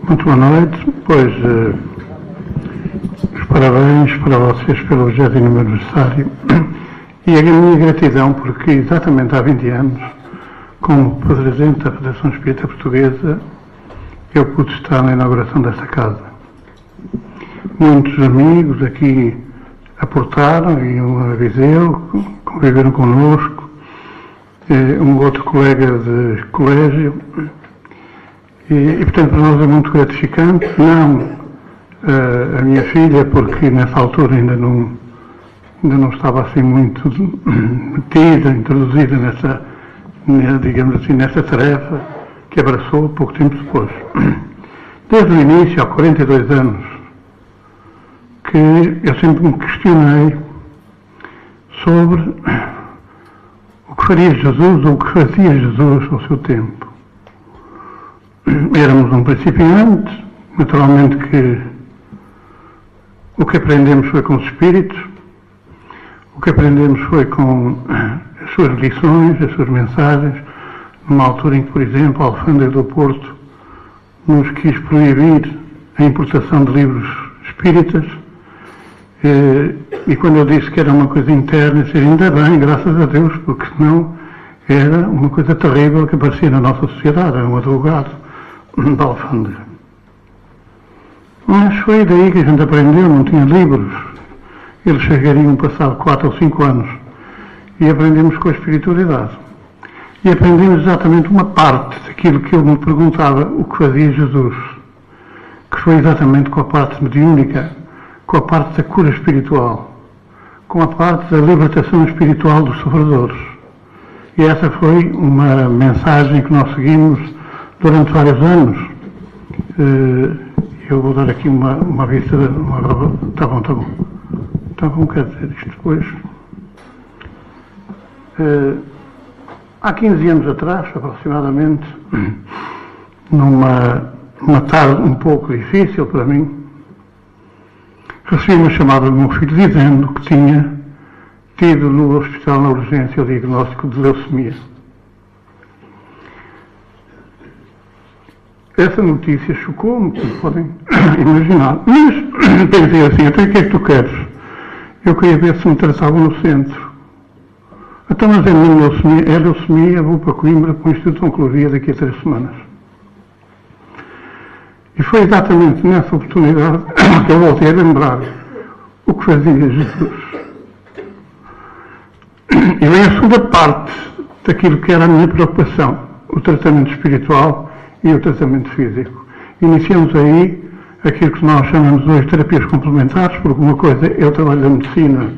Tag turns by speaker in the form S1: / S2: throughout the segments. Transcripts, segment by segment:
S1: Muito boa noite. Pois, os parabéns para vocês pelo 20º aniversário e a minha gratidão porque exatamente há 20 anos, como presidente da Federação Espírita Portuguesa, eu pude estar na inauguração desta casa. Muitos amigos aqui aportaram, iam a Viseu, conviveram connosco, um outro colega de colégio, e portanto para nós é muito gratificante, não a minha filha, porque nessa altura ainda não estava assim muito metida, introduzida digamos assim, nessa tarefa que abraçou pouco tempo depois. Desde o início, há 42 anos, que eu sempre me questionei sobre o que faria Jesus ou o que fazia Jesus ao seu tempo. Éramos um principiante, naturalmente que o que aprendemos foi com os Espíritos, o que aprendemos foi com as suas lições, as suas mensagens, numa altura em que, por exemplo, a Alfândega do Porto nos quis proibir a importação de livros espíritas, e quando eu disse que era uma coisa interna, disse, ainda bem, graças a Deus, porque senão era uma coisa terrível que aparecia na nossa sociedade, era um advogado da Alfândega. Mas foi daí que a gente aprendeu, não tinha livros, eles chegariam passado 4 ou 5 anos, e aprendemos com a espiritualidade. E aprendemos exatamente uma parte daquilo que eu me perguntava o que fazia Jesus, que foi exatamente com a parte mediúnica, com a parte da cura espiritual, com a parte da libertação espiritual dos sofredores. E essa foi uma mensagem que nós seguimos durante vários anos. Eu vou dar aqui uma vista, Tá bom, quer dizer, isto depois. Há 15 anos atrás, aproximadamente, numa tarde um pouco difícil para mim, recebi uma chamada do meu filho dizendo que tinha tido no hospital, na urgência, o diagnóstico de leucemia. Essa notícia chocou-me, como podem imaginar. Mas pensei assim, até o que é que tu queres? Eu queria ver se me tratavam no centro. Então, mas é leucemia, vou para Coimbra, para o Instituto de Oncologia daqui a 3 semanas. E foi exatamente nessa oportunidade que eu voltei a lembrar o que fazia Jesus. E vem a segunda parte daquilo que era a minha preocupação, o tratamento espiritual e o tratamento físico. Iniciamos aí aquilo que nós chamamos hoje de terapias complementares, porque uma coisa é o trabalho da medicina,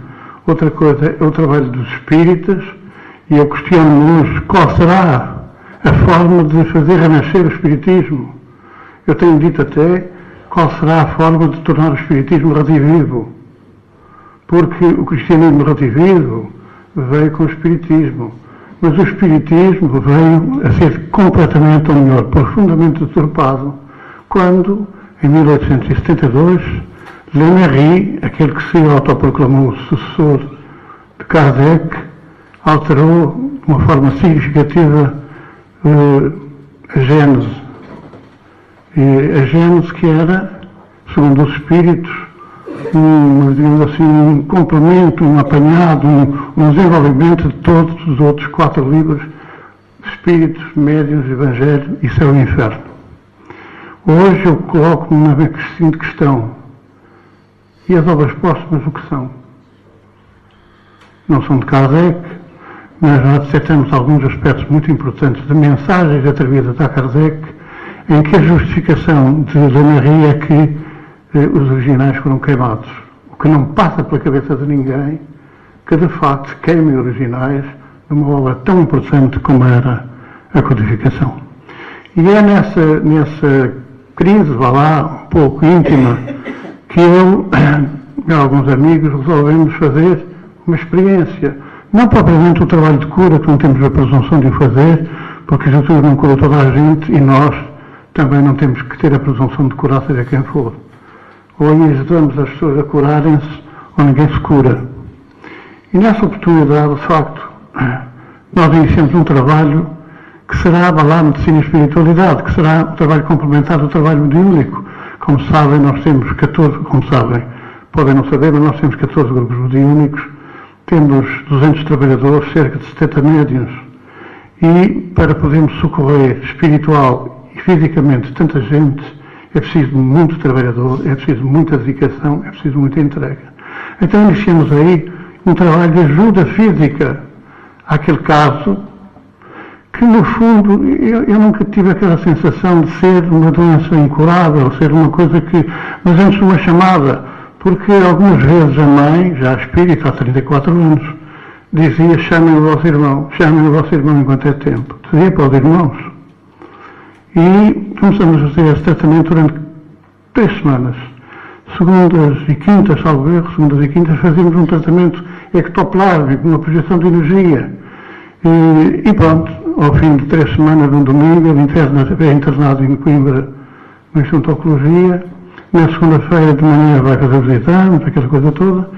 S1: outra coisa é o trabalho dos espíritas, e eu questiono hoje qual será a forma de fazer renascer o espiritismo. Eu tenho dito até qual será a forma de tornar o espiritismo redivivo, porque o cristianismo redivivo veio com o espiritismo, mas o espiritismo veio a ser completamente, ou melhor, profundamente deturpado, quando, em 1872, Lemery, aquele que se autoproclamou sucessor de Kardec, alterou de uma forma significativa a Gênese. E a Gênese que era, segundo os espíritos, digamos assim, um complemento, um apanhado, um desenvolvimento de todos os outros 4 livros de Espíritos, Médiuns, Evangelho e Céu e Inferno. Hoje eu coloco-me na seguinte questão: e as obras póstumas o que são? Não são de Kardec, mas já detectamos alguns aspectos muito importantes de mensagens atribuídas a Kardec, em que a justificação de Lemery é que os originais foram queimados. O que não passa pela cabeça de ninguém que, de facto, queimem originais numa obra tão importante como era a codificação. E é nessa crise, vá lá, um pouco íntima, que eu e alguns amigos resolvemos fazer uma experiência. Não propriamente o trabalho de cura, que não temos a presunção de o fazer, porque Jesus não curou toda a gente e nós também não temos que ter a presunção de curar seja quem for. Ou ajudamos as pessoas a curarem-se, ou ninguém se cura. E nessa oportunidade, de facto, nós iniciamos um trabalho que será abalar medicina e espiritualidade, que será o trabalho complementar do trabalho mediúnico. Como sabem, nós temos 14, como sabem, podem não saber, mas nós temos 14 grupos mediúnicos, temos 200 trabalhadores, cerca de 70 médiuns, e para podermos socorrer espiritual e fisicamente tanta gente, é preciso muito trabalhador, é preciso muita dedicação, é preciso muita entrega. Então iniciamos aí um trabalho de ajuda física àquele caso, que no fundo eu nunca tive aquela sensação de ser uma doença incurável, ser uma coisa que, mas antes de uma chamada, porque algumas vezes a mãe, já espírita há 34 anos, dizia: chamem o vosso irmão enquanto é tempo. Dizia para os irmãos. E começamos a fazer esse tratamento durante 3 semanas. Segundas e quintas, salvo erro, segundas e quintas, fazíamos um tratamento ectoplásmico, uma projeção de energia. E pronto, ao fim de 3 semanas, num domingo, ele é internado em Coimbra, no Instituto de Oncologia. Na segunda-feira de manhã vai fazer os exames, aquela coisa toda,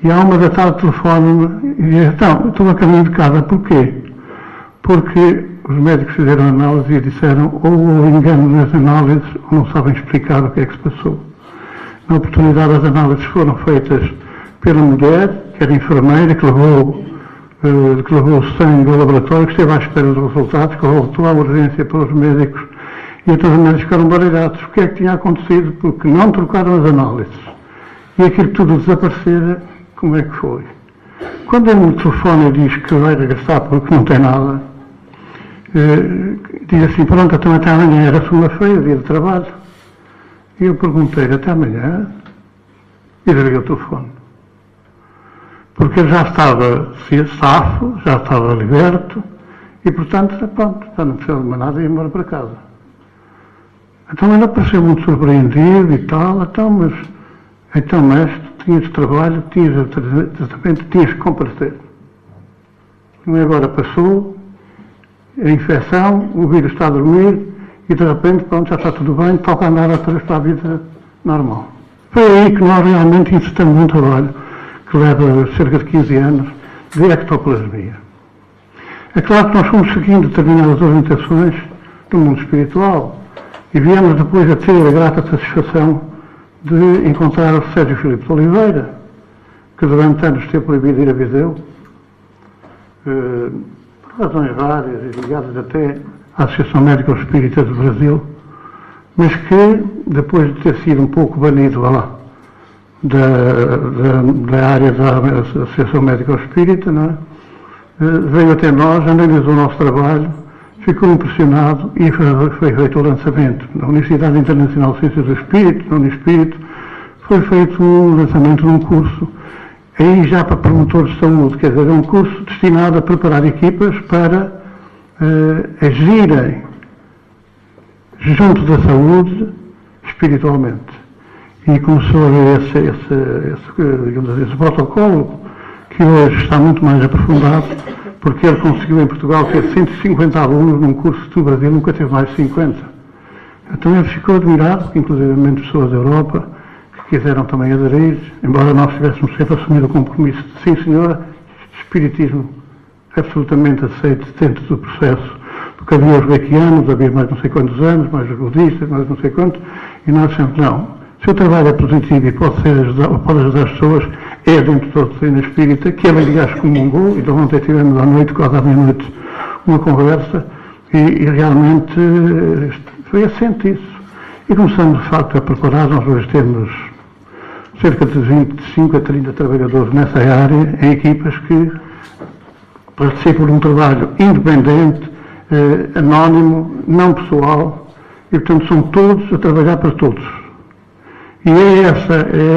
S1: e à 1 da tarde telefone-me e diz: então, estou a caminho de casa. Porquê? Porque os médicos fizeram análise e disseram ou engano nas análises ou não sabem explicar o que é que se passou. Na oportunidade, as análises foram feitas pela mulher, que era enfermeira, que levou o sangue ao laboratório, que esteve à espera dos resultados, que voltou à urgência para os médicos, e então os médicos ficaram baralhados. O que é que tinha acontecido? Porque não trocaram as análises. E aquilo tudo desaparecer, como é que foi? Quando ele me telefona e diz que vai regressar porque não tem nada, diz assim: pronto, então até amanhã, era segunda-feira, dia de trabalho. E eu perguntei-lhe: até amanhã? E desliguei o telefone. Porque ele já estava safo, já estava liberto, e portanto, pronto, já não precisava de mais nada e ia embora para casa. Então ele apareceu muito surpreendido e tal: então mestre, tinhas trabalho, tinhas tratamento, tinhas que comparecer. E agora passou a infecção, o vírus está a dormir, e de repente, pronto, já está tudo bem, toca andar outra vez para a vida normal. Foi aí que nós realmente insistimos num trabalho que leva cerca de 15 anos de ectoplasmia. É claro que nós fomos seguindo determinadas orientações do mundo espiritual e viemos depois a ter a grata satisfação de encontrar o Sérgio Filipe de Oliveira, que durante anos esteve proibido de ir a Viseu, por razões várias e ligadas até à Associação Médica Espírita do Brasil, mas que, depois de ter sido um pouco banido lá da área da Associação Médica Espírita, não é? Veio até nós, analisou o nosso trabalho, ficou impressionado e foi feito o lançamento. Na Universidade Internacional de Ciências do Espírito, na Unispírito, foi feito um lançamento de um curso, aí já para promotores de saúde, quer dizer, é um curso destinado a preparar equipas para agirem junto da saúde espiritualmente. E começou a haver esse protocolo, que hoje está muito mais aprofundado, porque ele conseguiu em Portugal ter 150 alunos num curso que no Brasil nunca teve mais de 50. Então ele ficou admirado, porque inclusive pessoas da Europa que quiseram também aderir, embora nós tivéssemos sempre assumido o compromisso de: sim senhora, espiritismo absolutamente aceito dentro do processo, porque havia os reikianos, havia mais não sei quantos anos, mais os budistas, mais não sei quantos, e nós sempre: não, se o trabalho é positivo e pode ajudar as pessoas, é dentro da doutrina espírita, que ele, aliás, comungou, e então ontem tivemos à noite, quase à meia-noite, uma conversa, e realmente foi assente isso. E começamos, de facto, a preparar. Nós hoje temos cerca de 25 a 30 trabalhadores nessa área, em equipas que participam de um trabalho independente, anónimo, não pessoal, e portanto são todos a trabalhar para todos. E é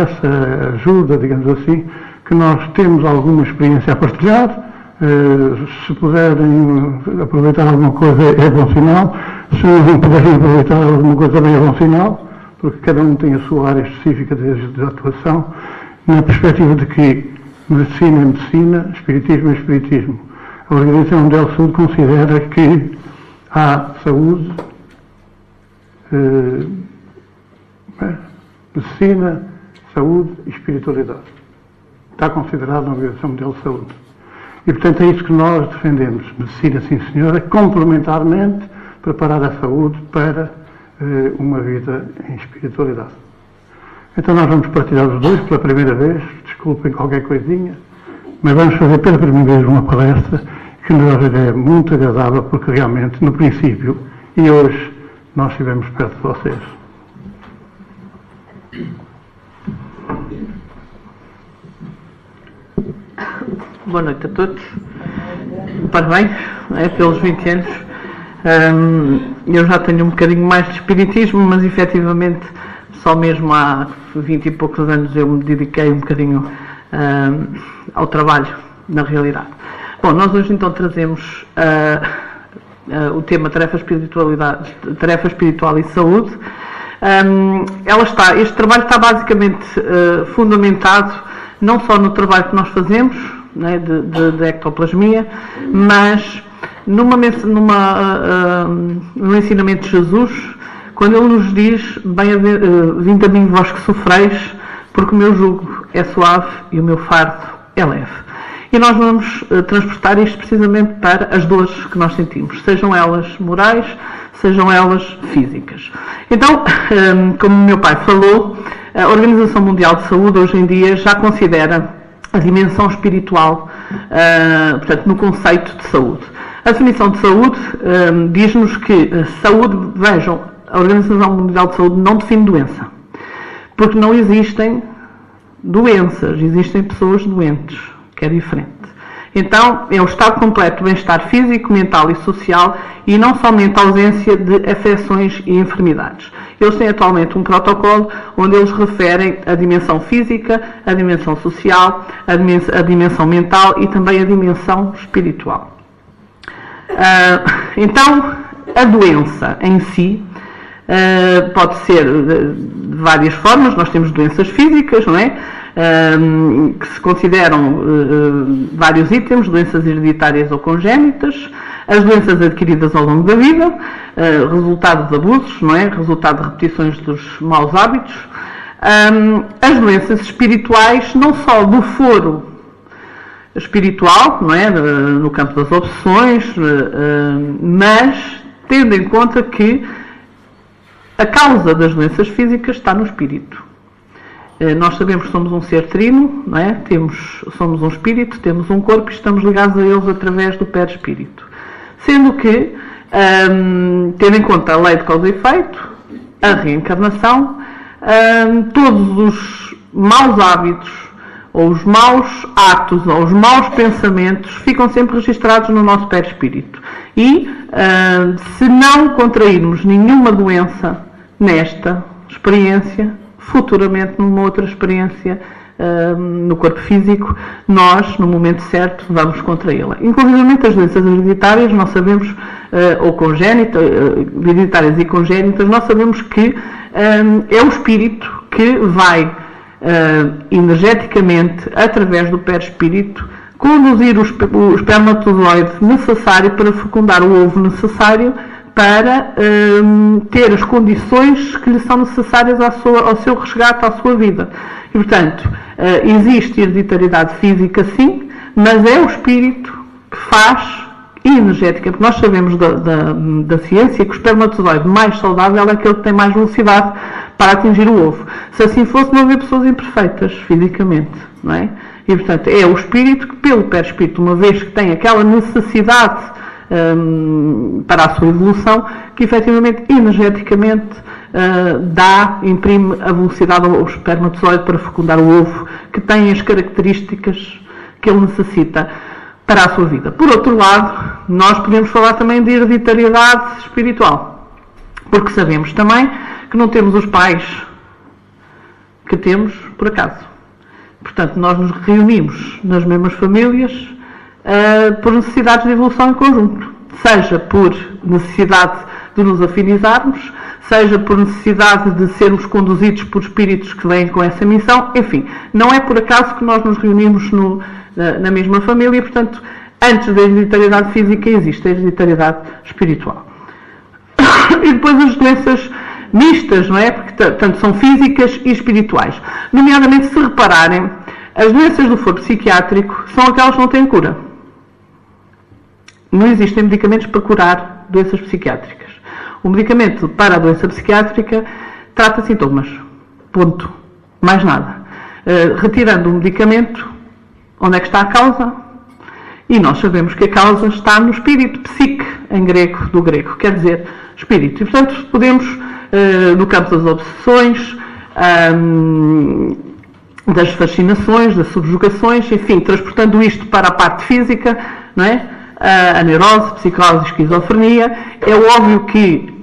S1: essa ajuda, digamos assim, que nós temos alguma experiência a partilhar. Se puderem aproveitar alguma coisa, é bom sinal. Se não puderem aproveitar alguma coisa, também é bom sinal, porque cada um tem a sua área específica de atuação, na perspectiva de que medicina é medicina, espiritismo é espiritismo. A Organização Mundial de Saúde considera que há saúde, medicina, saúde e espiritualidade. Está considerado na Organização Mundial de Saúde. E, portanto, é isso que nós defendemos. Medicina, sim senhora, complementarmente, preparar a saúde para uma vida em espiritualidade. Então nós vamos partilhar os dois pela primeira vez, desculpem qualquer coisinha, mas vamos fazer pela primeira vez uma palestra que nos é muito agradável, porque realmente, no princípio, e hoje, nós estivemos perto de vocês.
S2: Boa noite a todos. Parabéns pelos 20 anos. Eu já tenho um bocadinho mais de espiritismo, mas efetivamente só mesmo há 20 e poucos anos eu me dediquei um bocadinho ao trabalho, na realidade. Bom, nós hoje então trazemos o tema tarefa espiritual e saúde. Este trabalho está basicamente fundamentado não só no trabalho que nós fazemos, né, de ectoplasmia, mas no ensinamento de Jesus, quando Ele nos diz: vinde a mim vós que sofreis, porque o meu jugo é suave e o meu fardo é leve. E nós vamos transportar isto precisamente para as dores que nós sentimos, sejam elas morais, sejam elas físicas. Então, como o meu pai falou, a Organização Mundial de Saúde hoje em dia já considera a dimensão espiritual, portanto, no conceito de saúde. A definição de saúde diz-nos que saúde, vejam, a Organização Mundial de Saúde não define doença, porque não existem doenças, existem pessoas doentes, que é diferente. Então, é o estado completo de bem-estar físico, mental e social, e não somente a ausência de afecções e enfermidades. Eles têm atualmente um protocolo onde eles referem a dimensão física, a dimensão social, a dimensão mental e também a dimensão espiritual. Então, a doença em si pode ser de várias formas. Nós temos doenças físicas, não é? Que se consideram vários itens: doenças hereditárias ou congénitas, as doenças adquiridas ao longo da vida, resultado de abusos, não é? Resultado de repetições dos maus hábitos, as doenças espirituais, não só do foro espiritual, não é? No campo das obsessões, mas tendo em conta que a causa das doenças físicas está no espírito. Nós sabemos que somos um ser trino, não é? Somos um espírito, temos um corpo e estamos ligados a eles através do perispírito. Sendo que, tendo em conta a lei de causa e efeito, a reencarnação, todos os maus hábitos, ou os maus atos, ou os maus pensamentos, ficam sempre registrados no nosso perispírito. E, se não contrairmos nenhuma doença nesta experiência, futuramente, numa outra experiência no corpo físico, nós, no momento certo, vamos contraí-la. Inclusive as doenças hereditárias, nós sabemos, ou congénitas, hereditárias e congénitas, nós sabemos que é o espírito que vai, energeticamente, através do perispírito, conduzir o espermatozoide necessário para fecundar o ovo necessário para ter as condições que lhe são necessárias ao seu resgate, à sua vida. E, portanto, existe hereditariedade física, sim, mas é o espírito que faz, e energética, porque nós sabemos da ciência que o espermatozoide mais saudável é aquele que tem mais velocidade para atingir o ovo. Se assim fosse, não havia pessoas imperfeitas fisicamente, não é? E, portanto, é o espírito que, pelo perispírito, uma vez que tem aquela necessidade para a sua evolução, que efetivamente, energeticamente, imprime a velocidade ao espermatozoide para fecundar o ovo, que tem as características que ele necessita para a sua vida. Por outro lado, nós podemos falar também de hereditariedade espiritual, porque sabemos também que não temos os pais que temos por acaso. Portanto, nós nos reunimos nas mesmas famílias por necessidades de evolução em conjunto, seja por necessidade de nos afinizarmos, seja por necessidade de sermos conduzidos por espíritos que vêm com essa missão. Enfim, não é por acaso que nós nos reunimos na mesma família. Portanto, antes da hereditariedade física existe a hereditariedade espiritual. E depois as doenças mistas, não é? Porque tanto são físicas e espirituais. Nomeadamente, se repararem, as doenças do foro psiquiátrico são aquelas que não têm cura. não existem medicamentos para curar doenças psiquiátricas. O medicamento para a doença psiquiátrica trata sintomas. Ponto. Mais nada. Retirando o medicamento, onde é que está a causa? E nós sabemos que a causa está no espírito, psique, em grego, do grego, quer dizer, espírito. E, portanto, podemos, no campo das obsessões, das fascinações, das subjugações, enfim, transportando isto para a parte física, não é? A neurose, psicose, esquizofrenia, é óbvio que,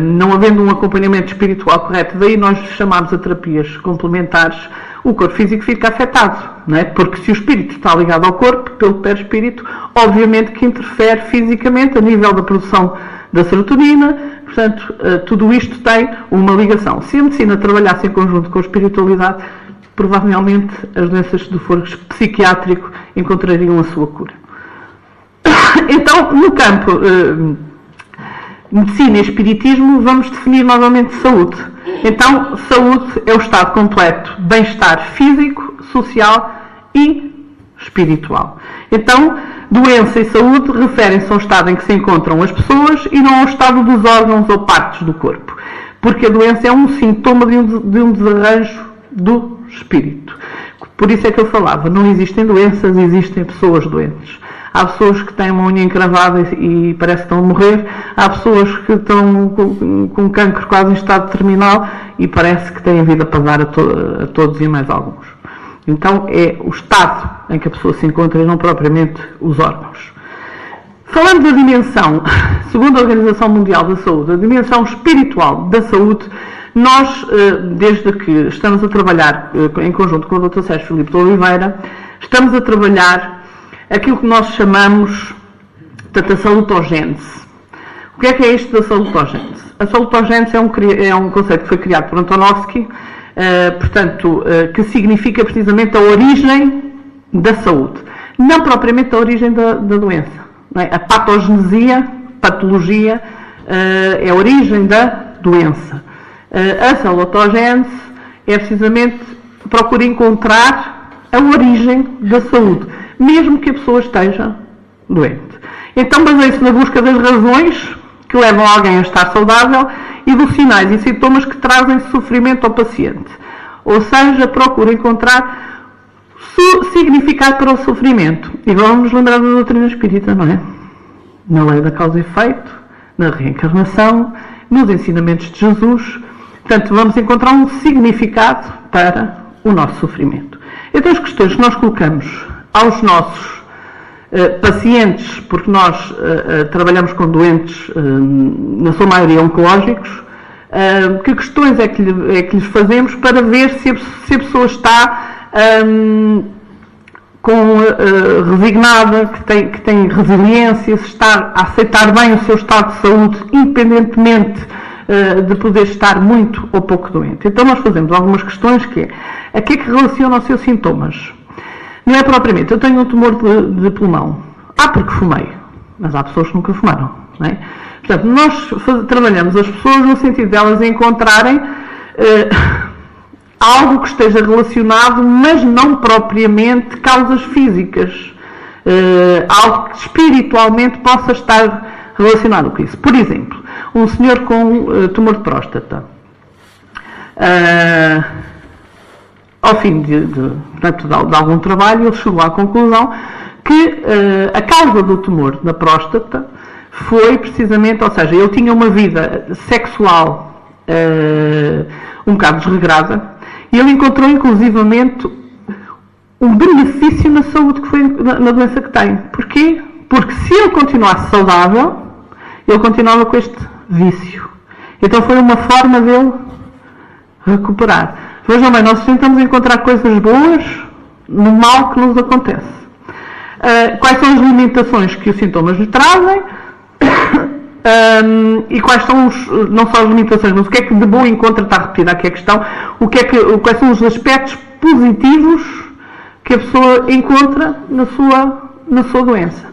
S2: não havendo um acompanhamento espiritual correto, daí nós chamamos a terapias complementares, o corpo físico fica afetado, não é? Porque se o espírito está ligado ao corpo, pelo perispírito, obviamente que interfere fisicamente a nível da produção da serotonina, portanto, tudo isto tem uma ligação. Se a medicina trabalhasse em conjunto com a espiritualidade, provavelmente as doenças do foro psiquiátrico encontrariam a sua cura. Então, no campo medicina e espiritismo, vamos definir novamente saúde. Então, saúde é o estado completo de bem-estar físico, social e espiritual. Então, doença e saúde referem-se ao estado em que se encontram as pessoas e não ao estado dos órgãos ou partes do corpo. Porque a doença é um sintoma de um desarranjo do espírito. Por isso é que eu falava, não existem doenças, existem pessoas doentes. Há pessoas que têm uma unha encravada e parece que estão a morrer. Há pessoas que estão com cancro quase em estado terminal e parece que têm vida para dar a todos e mais alguns. Então é o estado em que a pessoa se encontra e não propriamente os órgãos. Falando da dimensão, segundo a Organização Mundial da Saúde, a dimensão espiritual da saúde, nós, desde que estamos a trabalhar em conjunto com o Dr. Sérgio Filipe de Oliveira, estamos a trabalhar aquilo que nós chamamos de salutogênese. O que é isto da salutogênese? A salutogênese é um conceito que foi criado por Antonovsky, que significa precisamente a origem da saúde, não propriamente a origem da doença. Não é? A patologia, é a origem da doença. A salutogênese é precisamente procurar encontrar a origem da saúde, mesmo que a pessoa esteja doente. Então baseia-se na busca das razões que levam alguém a estar saudável e dos sinais e sintomas que trazem sofrimento ao paciente. Ou seja, procura encontrar significado para o sofrimento. E vamos nos lembrar da doutrina espírita, não é? Na lei da causa e efeito, na reencarnação, nos ensinamentos de Jesus. Portanto, vamos encontrar um significado para o nosso sofrimento. Então, as questões que nós colocamos aos nossos pacientes, porque nós trabalhamos com doentes, na sua maioria oncológicos, que questões é que lhes fazemos para ver se a pessoa está resignada, que tem resiliência, se está a aceitar bem o seu estado de saúde, independentemente de poder estar muito ou pouco doente. Então nós fazemos algumas questões que é, a que é que relaciona os seus sintomas? Não é propriamente, eu tenho um tumor de pulmão. Porque fumei. Mas há pessoas que nunca fumaram, não é? Portanto, nós trabalhamos as pessoas no sentido de elas encontrarem algo que esteja relacionado, mas não propriamente causas físicas. Algo que espiritualmente possa estar relacionado com isso. Por exemplo, um senhor com tumor de próstata. Ao fim de algum trabalho, ele chegou à conclusão que a causa do tumor da próstata foi precisamente, ou seja, ele tinha uma vida sexual um bocado desregrada e ele encontrou inclusivamente um benefício na saúde que foi na doença que tem. Porquê? Porque se ele continuasse saudável, ele continuava com este vício. Então foi uma forma dele recuperar. Vejam bem, nós tentamos encontrar coisas boas no mal que nos acontece. Quais são as limitações que os sintomas lhe trazem e quais são não só as limitações, mas o que é que de bom encontra, está repetida aqui a questão, quais são os aspectos positivos que a pessoa encontra na sua doença.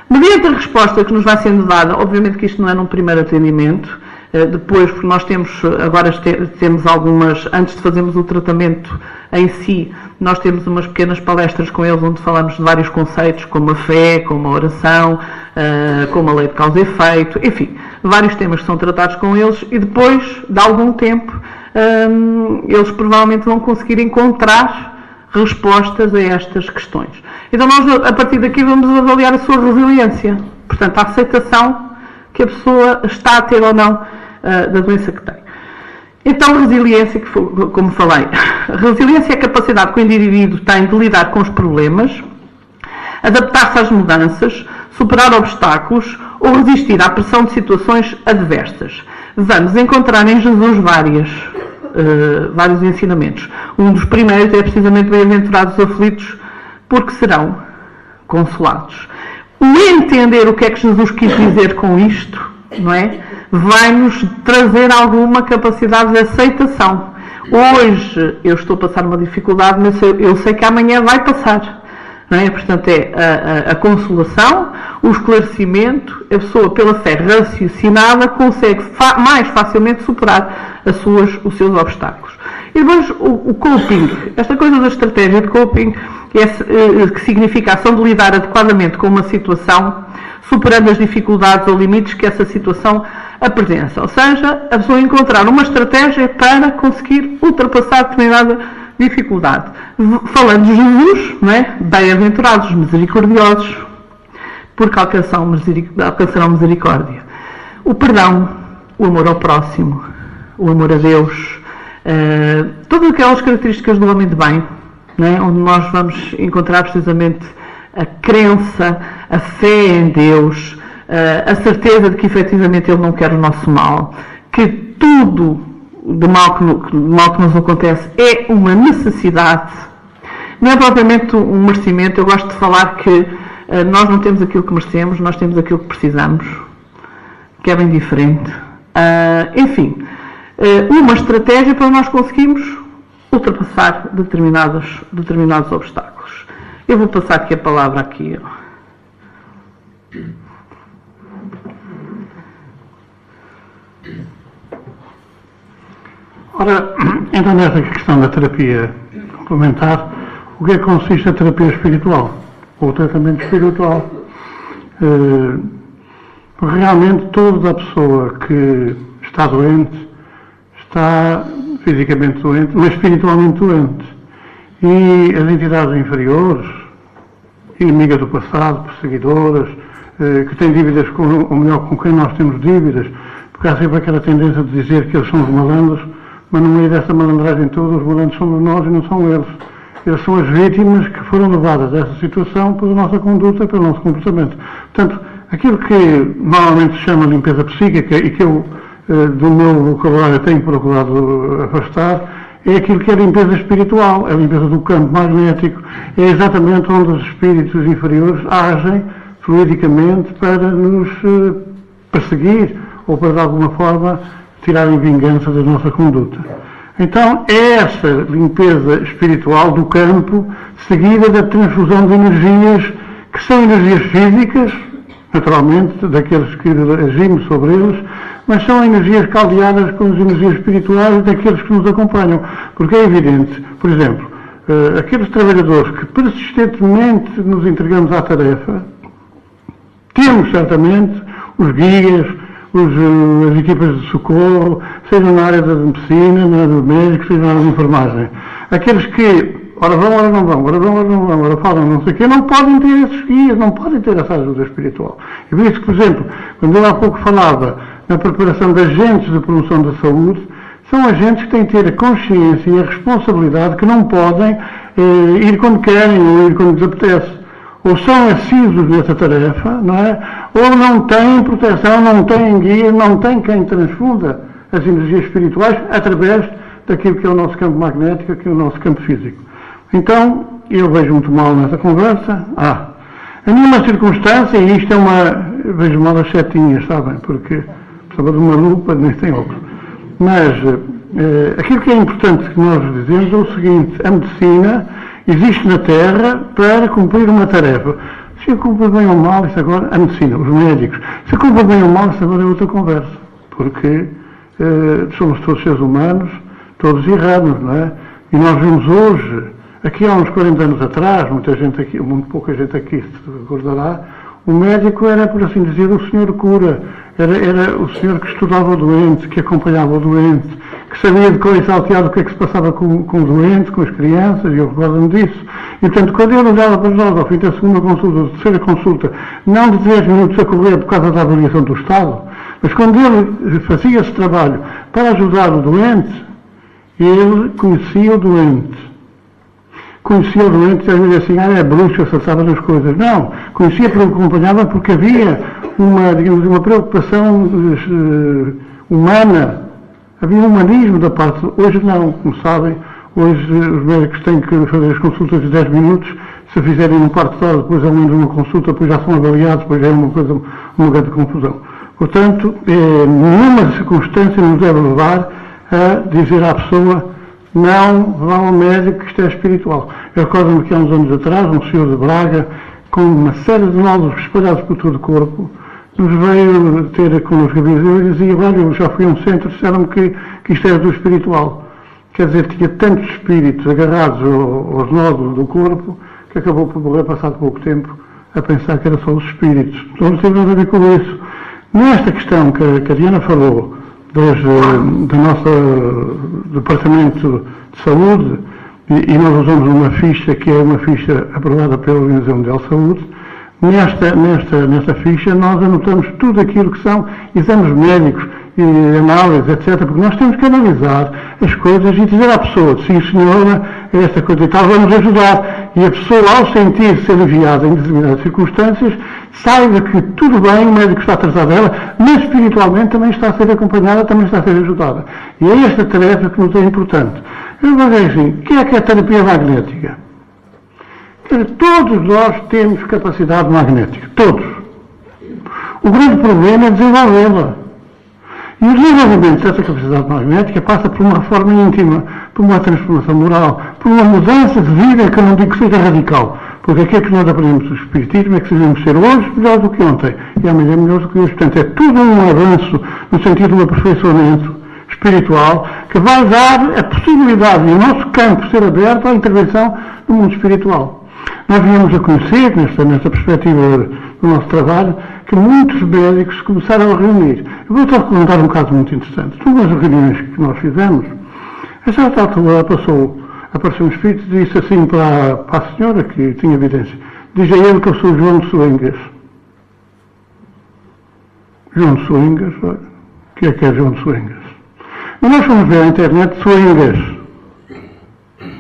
S2: Mediante a resposta que nos vai sendo dada, obviamente que isto não é num primeiro atendimento, Depois, porque nós temos algumas, antes de fazermos o tratamento em si, nós temos umas pequenas palestras com eles onde falamos de vários conceitos, como a fé, como a oração, como a lei de causa e efeito, enfim, vários temas que são tratados com eles e depois, de algum tempo, eles provavelmente vão conseguir encontrar respostas a estas questões. Então nós, a partir daqui, vamos avaliar a sua resiliência, portanto, a aceitação que a pessoa está a ter ou não da doença que tem. Então, resiliência, como falei, resiliência é a capacidade que o indivíduo tem de lidar com os problemas, adaptar-se às mudanças, superar obstáculos ou resistir à pressão de situações adversas. Vamos encontrar em Jesus vários ensinamentos. Um dos primeiros é precisamente bem-aventurados os aflitos, porque serão consolados. O entender o que é que Jesus quis dizer com isto, não é? Vai-nos trazer alguma capacidade de aceitação. Hoje eu estou a passar uma dificuldade, mas eu sei que amanhã vai passar. Não é? Portanto, é a consolação, o esclarecimento, a pessoa, pela fé raciocinada, consegue mais facilmente superar os seus obstáculos. E depois o coping, esta coisa da estratégia de coping, que significa a ação de lidar adequadamente com uma situação, superando as dificuldades ou limites que essa situação apresenta. Ou seja, a pessoa encontrar uma estratégia para conseguir ultrapassar determinada dificuldade. Falando de Jesus, não é? Bem-aventurados os misericordiosos, porque alcançarão misericórdia. O perdão, o amor ao próximo, o amor a Deus, todas aquelas características do homem de bem, não é? Onde nós vamos encontrar precisamente a crença, a fé em Deus, a certeza de que efetivamente Ele não quer o nosso mal, que tudo de mal que nos acontece é uma necessidade, não é propriamente um merecimento. Eu gosto de falar que nós não temos aquilo que merecemos, nós temos aquilo que precisamos, que é bem diferente. Enfim, uma estratégia para nós conseguirmos ultrapassar determinados obstáculos. Eu vou passar aqui a palavra aqui.
S1: Ora, então nessa questão da terapia complementar, o que é que consiste a terapia espiritual? Ou o tratamento espiritual? Porque realmente toda a pessoa que está doente, está fisicamente doente, mas espiritualmente doente. E as entidades inferiores, inimigas do passado, perseguidoras, que têm dívidas ou melhor, com quem nós temos dívidas, porque há sempre aquela tendência de dizer que eles são os malandros, mas no meio dessa malandragem toda, os malandros somos nós e não são eles. Eles são as vítimas que foram levadas a essa situação pela nossa conduta, pelo nosso comportamento. Portanto, aquilo que normalmente se chama limpeza psíquica e que eu, do meu vocabulário, tenho procurado afastar, é aquilo que é limpeza espiritual, é a limpeza do campo magnético, é exatamente onde os espíritos inferiores agem fluidicamente para nos perseguir ou para, de alguma forma, tirarem vingança da nossa conduta. Então, é essa limpeza espiritual do campo, seguida da transfusão de energias, que são energias físicas, naturalmente, daqueles que agimos sobre eles, mas são energias caldeadas com as energias espirituais daqueles que nos acompanham. Porque é evidente, por exemplo, aqueles trabalhadores que persistentemente nos entregamos à tarefa, temos certamente os guias, as equipas de socorro, sejam na área da medicina, na área do médico, sejam na área da enfermagem. Aqueles que, ora vão, ora não vão, ora vão, ora não vão, ora falam, não sei o quê, não podem ter esses guias, não podem ter essa ajuda espiritual. E por isso, por exemplo, quando eu há pouco falava na preparação de agentes de promoção da saúde, são agentes que têm de ter a consciência e a responsabilidade que não podem ir quando querem ou ir quando lhes apetece. Ou são assíduos nessa tarefa, não é? Ou não têm proteção, não têm guia, não têm quem transfunda as energias espirituais através daquilo que é o nosso campo magnético, que é o nosso campo físico. Então, eu vejo muito mal nessa conversa. A nenhuma circunstância, e isto é vejo mal as setinhas, sabem? Porque precisava de uma lupa, nem tem óculos. Mas aquilo que é importante que nós dizemos é o seguinte: a medicina existe na Terra para cumprir uma tarefa. Se cumpre bem ou mal, isso agora, a medicina, os médicos, se cumpre bem ou mal, isso agora é outra conversa. Porque somos todos seres humanos, todos erramos, não é? E nós vimos hoje, aqui há uns 40 anos atrás, muito pouca gente aqui se recordará, o médico era, por assim dizer, o senhor cura, era o senhor que estudava o doente, que acompanhava o doente, que sabia de cor e salteado o que é que se passava com o doente, com as crianças, e eu recordo-me disso. E, portanto, quando ele olhava para nós, ao fim da segunda consulta, da terceira consulta, não de 10 minutos a correr por causa da avaliação do Estado, mas quando ele fazia esse trabalho para ajudar o doente, ele conhecia o doente. Conhecia o doente, às vezes assim, é bruxo, acertava nas coisas. Não, conhecia porque acompanhava, porque havia uma preocupação humana, havia um humanismo da parte. Hoje não, como sabem, hoje os médicos têm que fazer as consultas de 10 minutos, se fizerem um quarto de hora, depois ao menos uma consulta, depois já são avaliados, depois é uma grande confusão. Portanto, nenhuma circunstância nos deve levar a dizer à pessoa: não vá ao médico, que isto é espiritual. Eu recordo-me que há uns anos atrás, um senhor de Braga, com uma série de nódulos espalhados por todo o corpo, nos veio ter connosco a visita e dizia: olha, eu já fui a um centro, disseram-me que isto era do espiritual. Quer dizer, tinha tantos espíritos agarrados aos nódulos do corpo, que acabou por morrer, passado pouco tempo, a pensar que era só os espíritos. Então não tem nada a ver com isso. Nesta questão que a Diana falou, do nosso Departamento de Saúde, e nós usamos uma ficha que é uma ficha aprovada pela Organização Mundial de Saúde, nesta ficha nós anotamos tudo aquilo que são exames médicos e análises, etc., porque nós temos que analisar as coisas e dizer à pessoa: sim, senhora, esta coisa e tal, vamos ajudar. E a pessoa, ao sentir-se aliviada em determinadas circunstâncias, saiba que tudo bem, o médico está atrasado dela, mas espiritualmente também está a ser acompanhada, também está a ser ajudada. E é esta tarefa que nos é importante. Eu vou dizer assim: o que é a terapia magnética? Todos nós temos capacidade magnética, todos. O grande problema é desenvolvê-la. E o desenvolvimento dessa capacidade magnética passa por uma reforma íntima, por uma transformação moral, por uma mudança de vida, que eu não digo que seja radical, porque aquilo que nós aprendemos do Espiritismo é que devemos ser hoje melhor do que ontem, e amanhã melhor do que hoje. Portanto, é tudo um avanço no sentido do aperfeiçoamento espiritual, que vai dar a possibilidade de o nosso campo ser aberto à intervenção no mundo espiritual. Nós viemos a conhecer, nesta perspectiva do nosso trabalho, que muitos médicos começaram a reunir. Eu vou só contar um caso muito interessante. Numa das reuniões que nós fizemos, a certa altura apareceu um espírito e disse assim para a senhora, que tinha evidência: diz a ele que eu sou João de Soengas. João de Soengas, olha, o que é João de Soengas? Mas nós fomos ver na internet Soengas.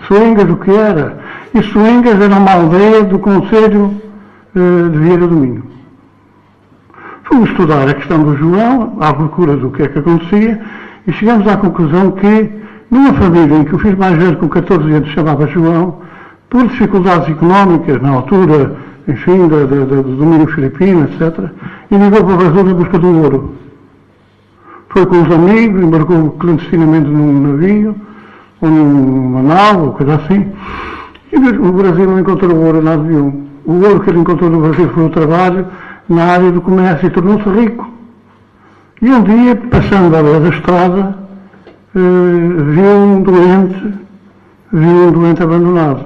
S1: Soengas o que era? E Soengas era uma aldeia do concelho de Vieira do Minho. Fomos estudar a questão do João, à procura do que é que acontecia, e chegamos à conclusão que, numa família em que o filho mais velho, com 14 anos, chamava João, por dificuldades económicas, na altura, enfim, do domínio filipino, etc., emigrou para o Brasil em busca do ouro. Foi com os amigos, embarcou clandestinamente num navio, ou numa nave, ou coisa assim, e o Brasil não encontrou ouro nada nenhum. O ouro que ele encontrou no Brasil foi o trabalho na área do comércio e tornou-se rico. E um dia, passando à beira da estrada, viu um doente abandonado.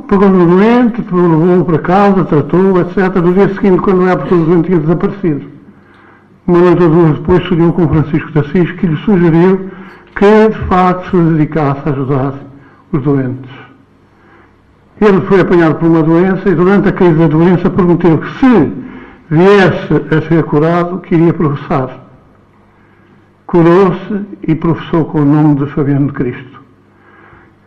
S1: Pegou no doente, levou-o para casa, tratou, etc. No dia seguinte, quando olhava para o doente, tinha desaparecido. Uma noite ou duas depois, estudou com Francisco de Assis, que lhe sugeriu que, de facto, se dedicasse a ajudar os doentes. Ele foi apanhado por uma doença e, durante a crise da doença, prometeu que, se viesse a ser curado, que iria professar. Curou-se e professou com o nome de Fabiano de Cristo.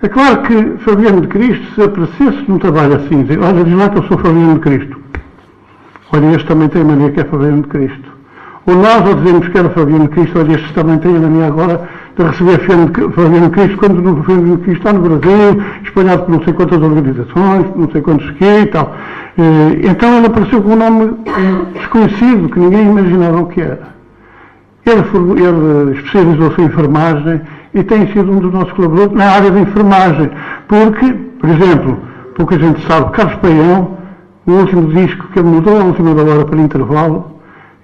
S1: É claro que Fabiano de Cristo, se aparecesse num trabalho assim, dizer: olha, diz lá que eu sou Fabiano de Cristo. Olha, este também tem a mania que é Fabiano de Cristo. Ou nós ao dizemos que era Fabiano de Cristo, olha, este também tem a mania agora de receber Fabiano de Cristo, quando o Fabiano de Cristo está no Brasil, espalhado por não sei quantas organizações, não sei quantos que e tal. Então ele apareceu com um nome desconhecido, que ninguém imaginava o que era. Ele especializou-se em enfermagem e tem sido um dos nossos colaboradores na área da enfermagem, porque, por exemplo, pouca gente sabe, Carlos Paião, o último disco que ele mudou, a última da hora para intervalo,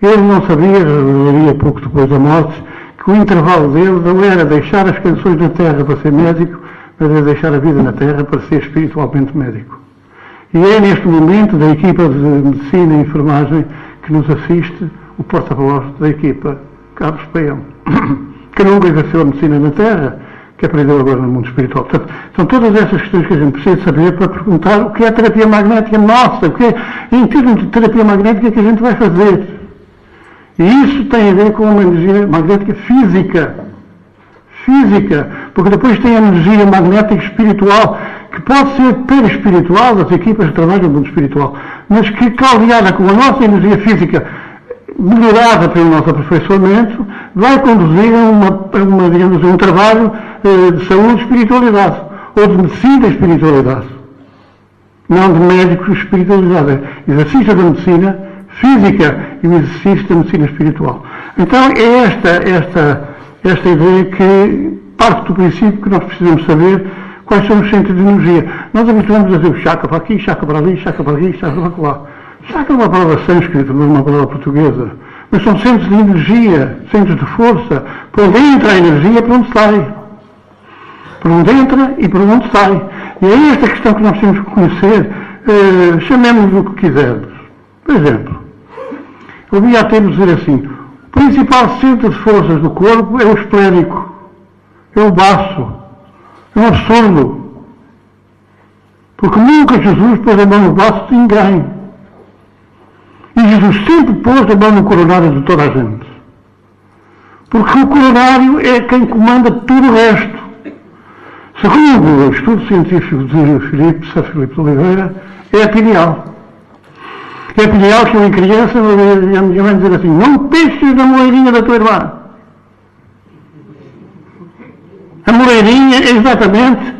S1: Ele não sabia, leria pouco depois da morte, que o intervalo dele não era deixar as canções na terra para ser médico, mas era deixar a vida na terra para ser espiritualmente médico. E é neste momento da equipa de medicina e enfermagem que nos assiste o porta-voz da equipa, Carlos Peão, que nunca exerceu a medicina na terra, que aprendeu agora no mundo espiritual. Portanto, são todas essas questões que a gente precisa saber para perguntar o que é a terapia magnética nossa, o que é, em termos de terapia magnética, que a gente vai fazer. E isso tem a ver com uma energia magnética física. Física, porque depois tem a energia magnética espiritual, que pode ser perispiritual, das equipas que trabalham no mundo espiritual, mas que, caldeada com a nossa energia física, melhorada pelo nosso aperfeiçoamento, vai conduzir a digamos, um trabalho de saúde e espiritualidade, ou de medicina e espiritualidade. Não de médicos e espiritualidade. Exercício da medicina física e o exercício da medicina espiritual. Então é esta ideia que parte do princípio que nós precisamos saber quais são os centros de energia. Nós habituamos a dizer o chakra para aqui, chakra para ali, chakra para aqui, chakra para lá. Chakra é uma palavra sânscrita, não é uma palavra portuguesa. Mas são centros de energia, centros de força, por onde entra a energia, por onde sai. Por onde entra e por onde sai. E é esta questão que nós temos que conhecer, chamemos o que quisermos. Por exemplo, eu ouvi há tempos dizer assim, o principal centro de forças do corpo é o esplênico, é o baço, é um absurdo. Porque nunca Jesus pôs a mão no baço de ninguém. E Jesus sempre pôs a mão no coronário de toda a gente. Porque o coronário é quem comanda tudo o resto. Segundo o estudo científico de Sr. Filipe de Oliveira, é a pineal. É a pineal que eu em criança, a minha mãe dizia assim, não peixes na moleirinha da tua irmã. A moleirinha é exatamente,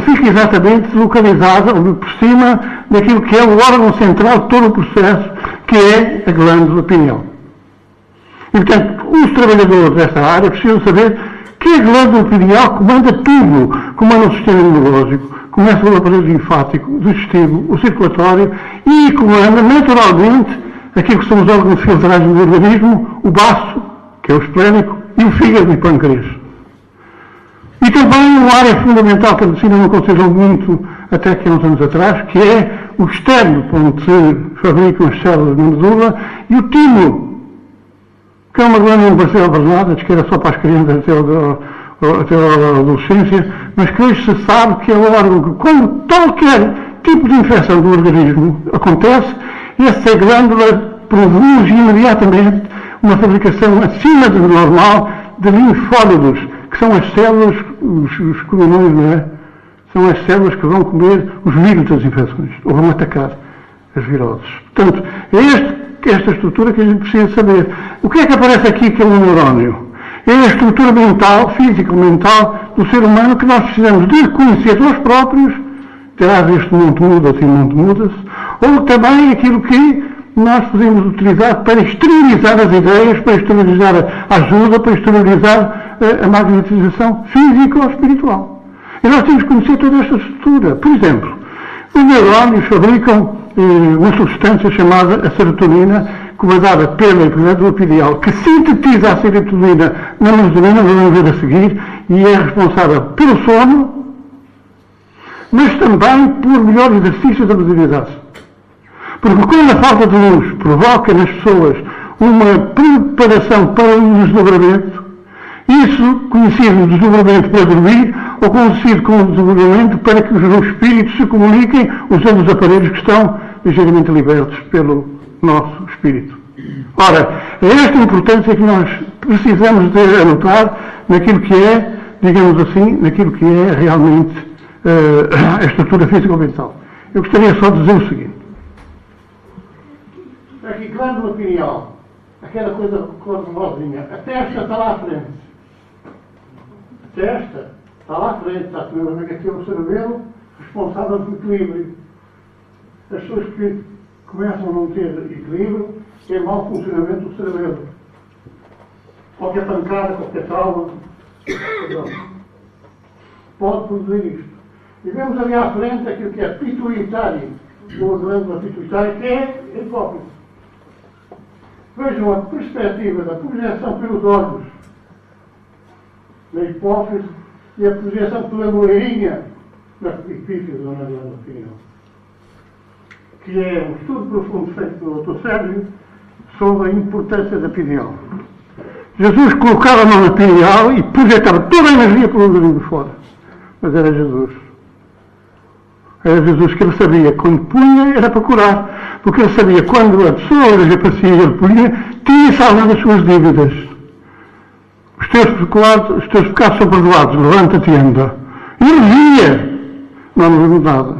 S1: fica exatamente localizada por cima daquilo que é o órgão central de todo o processo, que é a glândula pineal. E, portanto, os trabalhadores desta área precisam saber que a glândula pineal comanda tudo, comanda o sistema imunológico, começa o aparelho linfático, o digestivo, o circulatório e comanda naturalmente aquilo que são os órgãos filtrais do organismo, o baço, que é o esplénico, e o fígado e o pâncreas. E também uma área fundamental que a medicina não considerou muito até que há uns anos atrás, que é o externo, onde se fabricam as células na medula, e o timo, que é uma glândula universal bernada, que era só para as crianças até a adolescência, mas que hoje se sabe que é o órgão que, quando qualquer tipo de infecção do organismo acontece, essa glândula produz imediatamente uma fabricação acima do normal de linfólidos, que são as células, os colonões, não é? São as células que vão comer os vírus das infecções, ou vão atacar as viroses. Portanto, é esta estrutura que a gente precisa saber. O que é que aparece aqui que é um neurónio? É a estrutura mental, físico-mental do ser humano que nós precisamos de conhecer nós próprios, terá este mundo muda-se e o mundo muda-se, ou também aquilo que nós podemos utilizar para exteriorizar as ideias, para exteriorizar a ajuda, para exteriorizar a magnetização física ou espiritual. E nós temos que conhecer toda esta estrutura. Por exemplo, os neurónios fabricam uma substância chamada a serotonina, comandada pela glândula pineal, que sintetiza a serotonina na melatonina, vamos ver a seguir, e é responsável pelo sono, mas também por melhor exercício da mediunidade. Porque quando a falta de luz provoca nas pessoas uma preparação para um desdobramento, isso conhecido desdobramento para dormir, ou conhecido como desdobramento para que os espíritos se comuniquem usando os aparelhos que estão ligeiramente libertos pelo nosso espírito. Ora, é esta importância que nós precisamos de anotar naquilo que é, digamos assim, naquilo que é realmente a estrutura físico-mental. Eu gostaria só de dizer o seguinte. Aqui, glândula pineal, aquela coisa cor de rosinha, a testa está lá à frente. A testa está lá à frente, está primeiramente aqui o cerebelo responsável pelo equilíbrio. As pessoas que começam a não ter equilíbrio é mau funcionamento do cerebelo. Qualquer pancada, qualquer trauma, pode produzir isto. E vemos ali à frente aquilo que é pituitário, ou a glândula pituitária, que é hipófise. Vejam a perspectiva da projeção pelos olhos na hipófise e a projeção pela moleirinha na epífise ou na glândula pineal, que é um estudo profundo feito pelo Dr. Sérgio sobre a importância da pineal. Jesus colocava a mão na pineal e projetava toda a energia pelo nariz de fora. Mas era Jesus. Era Jesus que ele sabia. Quando punha, era para curar. Porque ele sabia, quando a pessoa era parecia e ele punha, tinha salvado as suas dívidas. Os teus pecados são perdoados. Levanta-te e anda. E ele via. Não nos vimos nada.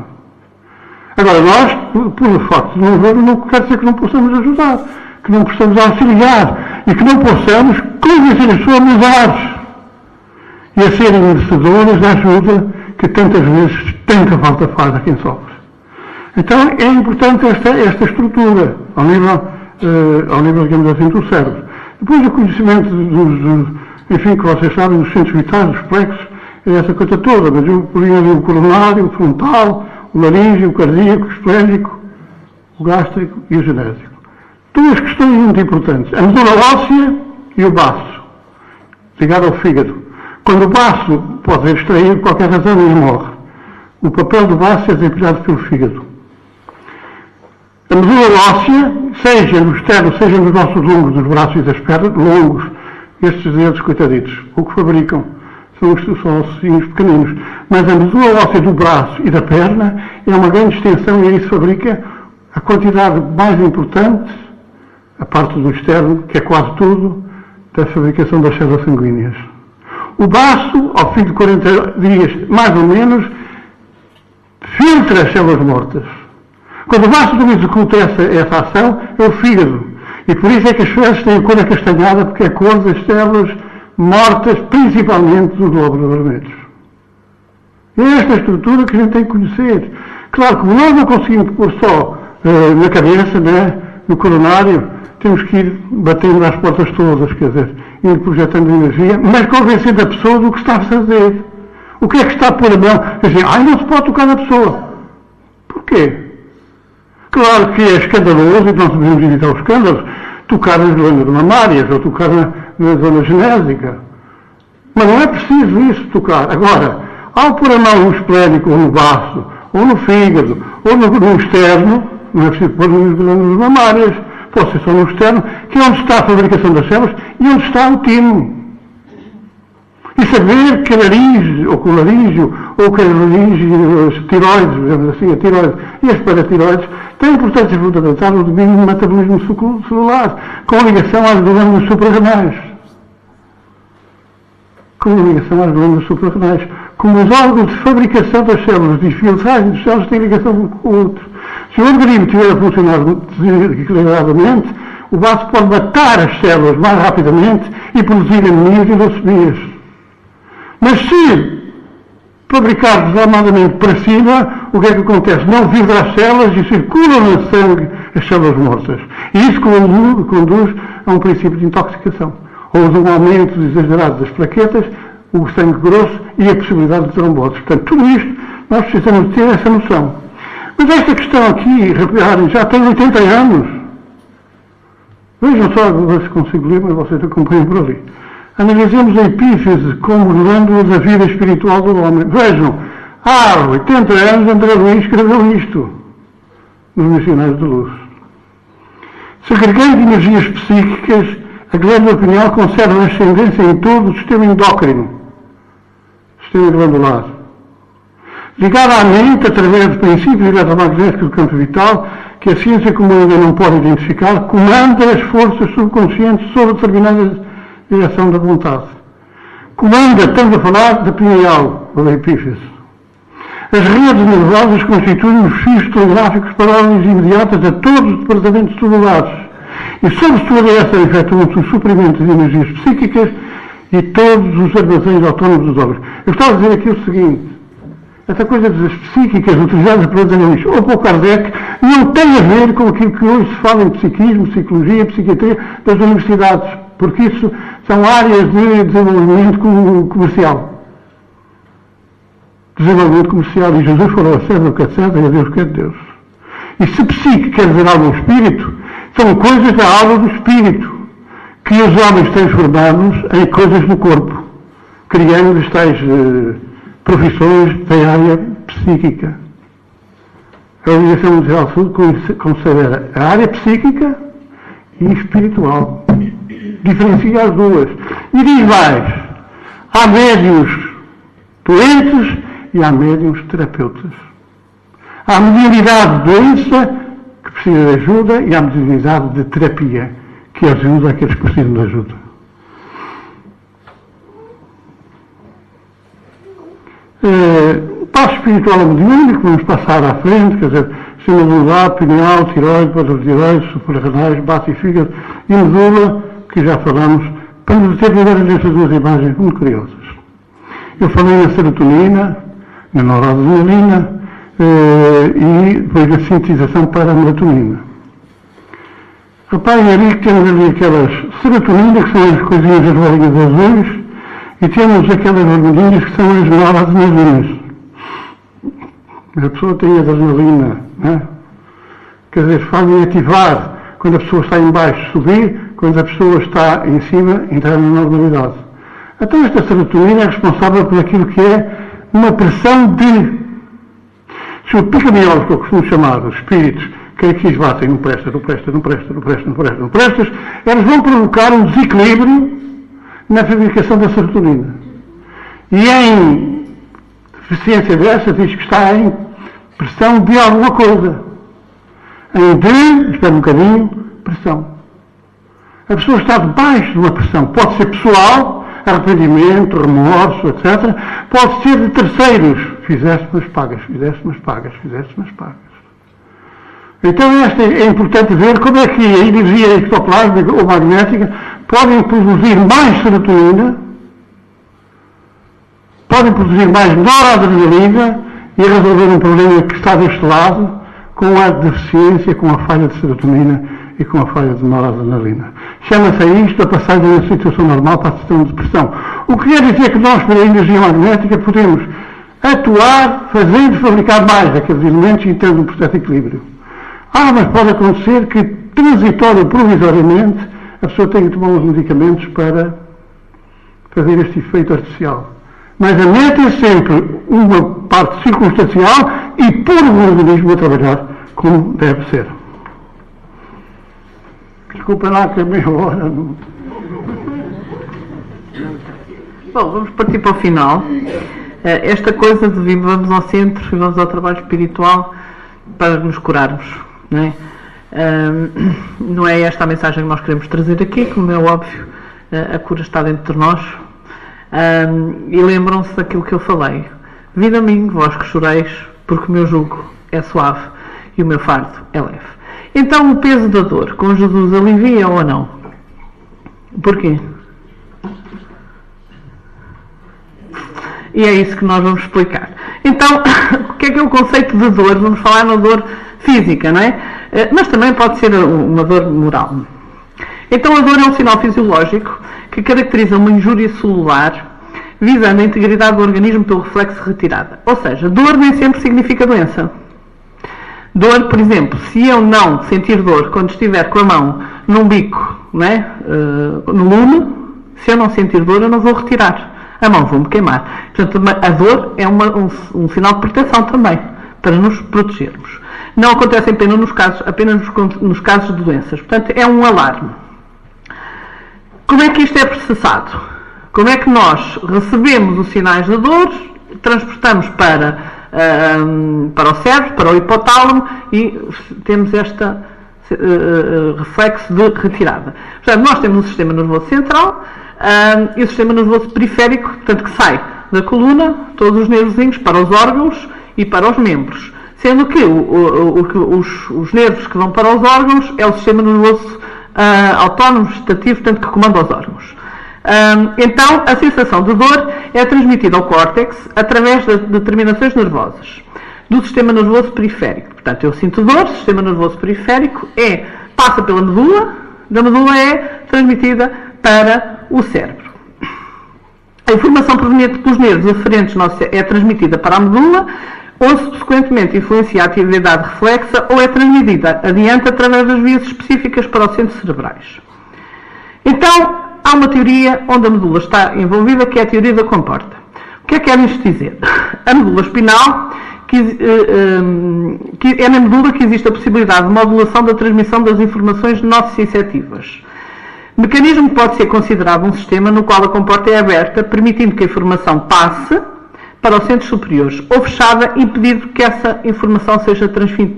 S1: Agora, nós, pelo facto de não ver, não quer dizer que não possamos ajudar. Que não possamos auxiliar. E que não possamos convencer as pessoas a mudar e a serem merecedoras da ajuda que tantas vezes tanta falta faz a quem sofre. Então é importante esta estrutura ao nível, digamos assim, do cérebro. Depois o conhecimento enfim, que vocês sabem, dos centros vitais, dos plexos, é essa coisa toda, mas eu podia ali o coronário, o frontal, o laríngeo, o cardíaco, o esplênico, o gástrico e o genésico. Duas questões muito importantes. A medula óssea e o baço, ligado ao fígado. Quando o baço pode ser extraído, por qualquer razão ele morre. O papel do baço é desempenhado pelo fígado. A medula óssea, seja no externo, seja nos nossos longos, dos braços e das pernas, longos, estes dedos, coitaditos, o que fabricam são os ossinhos pequeninos. Mas a medula óssea do braço e da perna é uma grande extensão e aí se fabrica a quantidade mais importante, a parte do externo, que é quase tudo, da fabricação das células sanguíneas. O baço, ao fim de 40 dias, mais ou menos, filtra as células mortas. Quando o baço não executa essa ação, é o fígado. E por isso é que as fezes têm a cor acastanhada, porque é a cor das células mortas, principalmente dos glóbulos vermelhos. E é esta estrutura que a gente tem que conhecer. Claro que nós não conseguimos pôr só na cabeça, né, no coronário, temos que ir batendo às portas todas, quer dizer, ir projetando energia, mas convencendo a pessoa do que está a fazer. O que é que está a pôr a mão? Quer dizer, não se pode tocar na pessoa. Porquê? Claro que é escandaloso, e nós devemos evitar os escândalos, tocar nas glândulas mamárias ou tocar na zona genésica. Mas não é preciso isso, tocar. Agora, ao pôr a mão no esplénico, ou no baço, ou no fígado, ou no externo, não é preciso pôr nas glândulas mamárias, pode ser só no externo, que é onde está a fabricação das células e onde está o timo. E saber que a laringe, ou que o laríngeo, ou que a laringe, as tiroides, digamos assim, a tiroide e as paratiroides, têm importância fundamental no domínio do metabolismo celular, com ligação às glândulas suprarrenais. Como os órgãos de fabricação das células e filtragem das células têm ligação um com o outro. Se o organismo estiver a funcionar desequilibradamente, o baço pode matar as células mais rapidamente e produzir anemias e leucemias. Mas se fabricar desalmadamente para cima, o que é que acontece? Não vibra as células e circulam no sangue as células mortas. E isso conduz a um princípio de intoxicação. Ou a um aumento exagerado das plaquetas, o sangue grosso e a possibilidade de tromboses. Portanto, tudo isto nós precisamos ter essa noção. Mas esta questão aqui, reparem, já tem 80 anos. Vejam só se consigo ler, mas vocês acompanham por ali. Analisemos a epífise como glândula da vida espiritual do homem. Vejam, há 80 anos André Luiz escreveu isto nos Missionários de Luz. Segregando energias psíquicas, a glândula pineal conserva ascendência em todo o sistema endócrino, sistema glandular. Ligada à mente, através dos princípios eletromagnéticos do campo vital, que a ciência comum ainda não pode identificar, comanda as forças subconscientes sobre determinada direção da vontade. Comanda, estamos a falar da pineal, ou da epífise. As redes nervosas constituem os fios telegráficos para ordens imediatas a todos os departamentos celulares. E sob sua direção efetuam-se o suprimento de energias psíquicas e todos os armazéns autónomos dos órgãos. Eu estava a dizer aqui o seguinte: essa coisa das psíquicas utilizadas pelos analistas ou pelo Kardec não tem a ver com aquilo que hoje se fala em psiquismo, psicologia, psiquiatria das universidades, porque isso são áreas de desenvolvimento comercial. Desenvolvimento comercial, e Jesus falou a César o que é de César e a Deus o que é de Deus. E se psique quer dizer algo espírito, São coisas da aula do espírito, que os homens transformamos em coisas do corpo, criando as tais profissões da área psíquica. A Organização Mundial de Saúde considera a área psíquica e espiritual. Diferencia as duas. E diz mais, há médiuns doentes e há médiuns terapeutas. Há mediunidade de doença, que precisa de ajuda, e há mediunidade de terapia, que ajuda aqueles que precisam de ajuda. O passo espiritual é mediúnico, vamos passar à frente, quer dizer, sistema medular, pineal, tiroide, paratiroide, suprarrenais, baço e fígado, e medula, que já falamos, para nos ter primeiro nestas duas imagens muito curiosas. Eu falei na serotonina, na noradrenalina, e depois da sintetização para a melatonina. Reparem ali que temos ali aquelas serotoninas, que são as coisinhas das bolinhas azuis, e temos aquelas hormoninhas que são as noradrenalinas. A pessoa tem adrenalina, né? Quer dizer, fazem ativar quando a pessoa está em baixo, subir, quando a pessoa está em cima, entrar na normalidade. Então esta serotonina é responsável por aquilo que é uma pressão de... Se o pica-miolos, que eu costumo chamar, os espíritos, que aqui batem, não prestas, eles vão provocar um desequilíbrio na fabricação da serotonina. E em deficiência dessa, diz que está em pressão de alguma coisa. Em de, espera um bocadinho, pressão. A pessoa está debaixo de uma pressão. Pode ser pessoal, arrependimento, remorso, etc. Pode ser de terceiros. Fizeste, mas pagas. Então é importante ver como é que a energia ectoplásmica ou magnética podem produzir mais serotonina, podem produzir mais noradrenalina e resolver um problema que está deste lado com a deficiência, com a falha de serotonina e com a falha de noradrenalina. Chama-se a isto a passagem da situação normal para a situação de depressão. O que quer dizer que nós, pela energia magnética, podemos atuar fazendo fabricar mais aqueles elementos e tendo um processo de equilíbrio. Mas pode acontecer que, transitório provisoriamente, a pessoa tenha que tomar uns medicamentos para fazer este efeito artificial. Mas a meta é sempre uma parte circunstancial e pôr o organismo a trabalhar como deve ser. Desculpa lá que é meia hora. Não...
S2: Bom, vamos partir para o final. Esta coisa de vamos ao centro e vamos ao trabalho espiritual para nos curarmos, não é? Não é esta a mensagem que nós queremos trazer aqui, como é óbvio, a cura está dentro de nós. E lembram-se daquilo que eu falei. Vinde a mim, vós que choreis, porque o meu jugo é suave e o meu fardo é leve. Então o peso da dor com Jesus alivia ou não? Porquê? E é isso que nós vamos explicar. Então, o que é o conceito de dor? Vamos falar na dor física, não é? Mas também pode ser uma dor moral. Então a dor é um sinal fisiológico que caracteriza uma injúria celular visando a integridade do organismo pelo reflexo de retirada. Ou seja, dor nem sempre significa doença. Dor, por exemplo, se eu não sentir dor quando estiver com a mão num bico, não é? No lume, se eu não sentir dor eu não vou retirar a mão, vou-me queimar. Portanto, a dor é um sinal de proteção também, para nos protegermos. Não acontece apenas nos casos de doenças. Portanto, é um alarme. Como é que isto é processado? Como é que nós recebemos os sinais de dor, transportamos para o cérebro, para o hipotálamo e temos este reflexo de retirada. Portanto, nós temos o sistema nervoso central e o sistema nervoso periférico, portanto, que sai da coluna, todos os nervozinhos para os órgãos e para os membros. Sendo que os nervos que vão para os órgãos é o sistema nervoso autónomo, vegetativo, portanto, que comanda os órgãos. Então, a sensação de dor é transmitida ao córtex através das determinações nervosas do sistema nervoso periférico. Portanto, eu sinto dor, o sistema nervoso periférico passa pela medula, da medula é transmitida para o cérebro. A informação proveniente dos nervos aferentes é transmitida para a medula, ou subsequentemente influencia a atividade reflexa ou é transmitida adiante através das vias específicas para os centros cerebrais. Então, há uma teoria onde a medula está envolvida, que é a teoria da comporta. O que é que quer isto dizer? A medula espinal, é na medula que existe a possibilidade de modulação da transmissão das informações nociceptivas. O mecanismo pode ser considerado um sistema no qual a comporta é aberta, permitindo que a informação passe para os centros superiores, ou fechada, impedindo que essa informação seja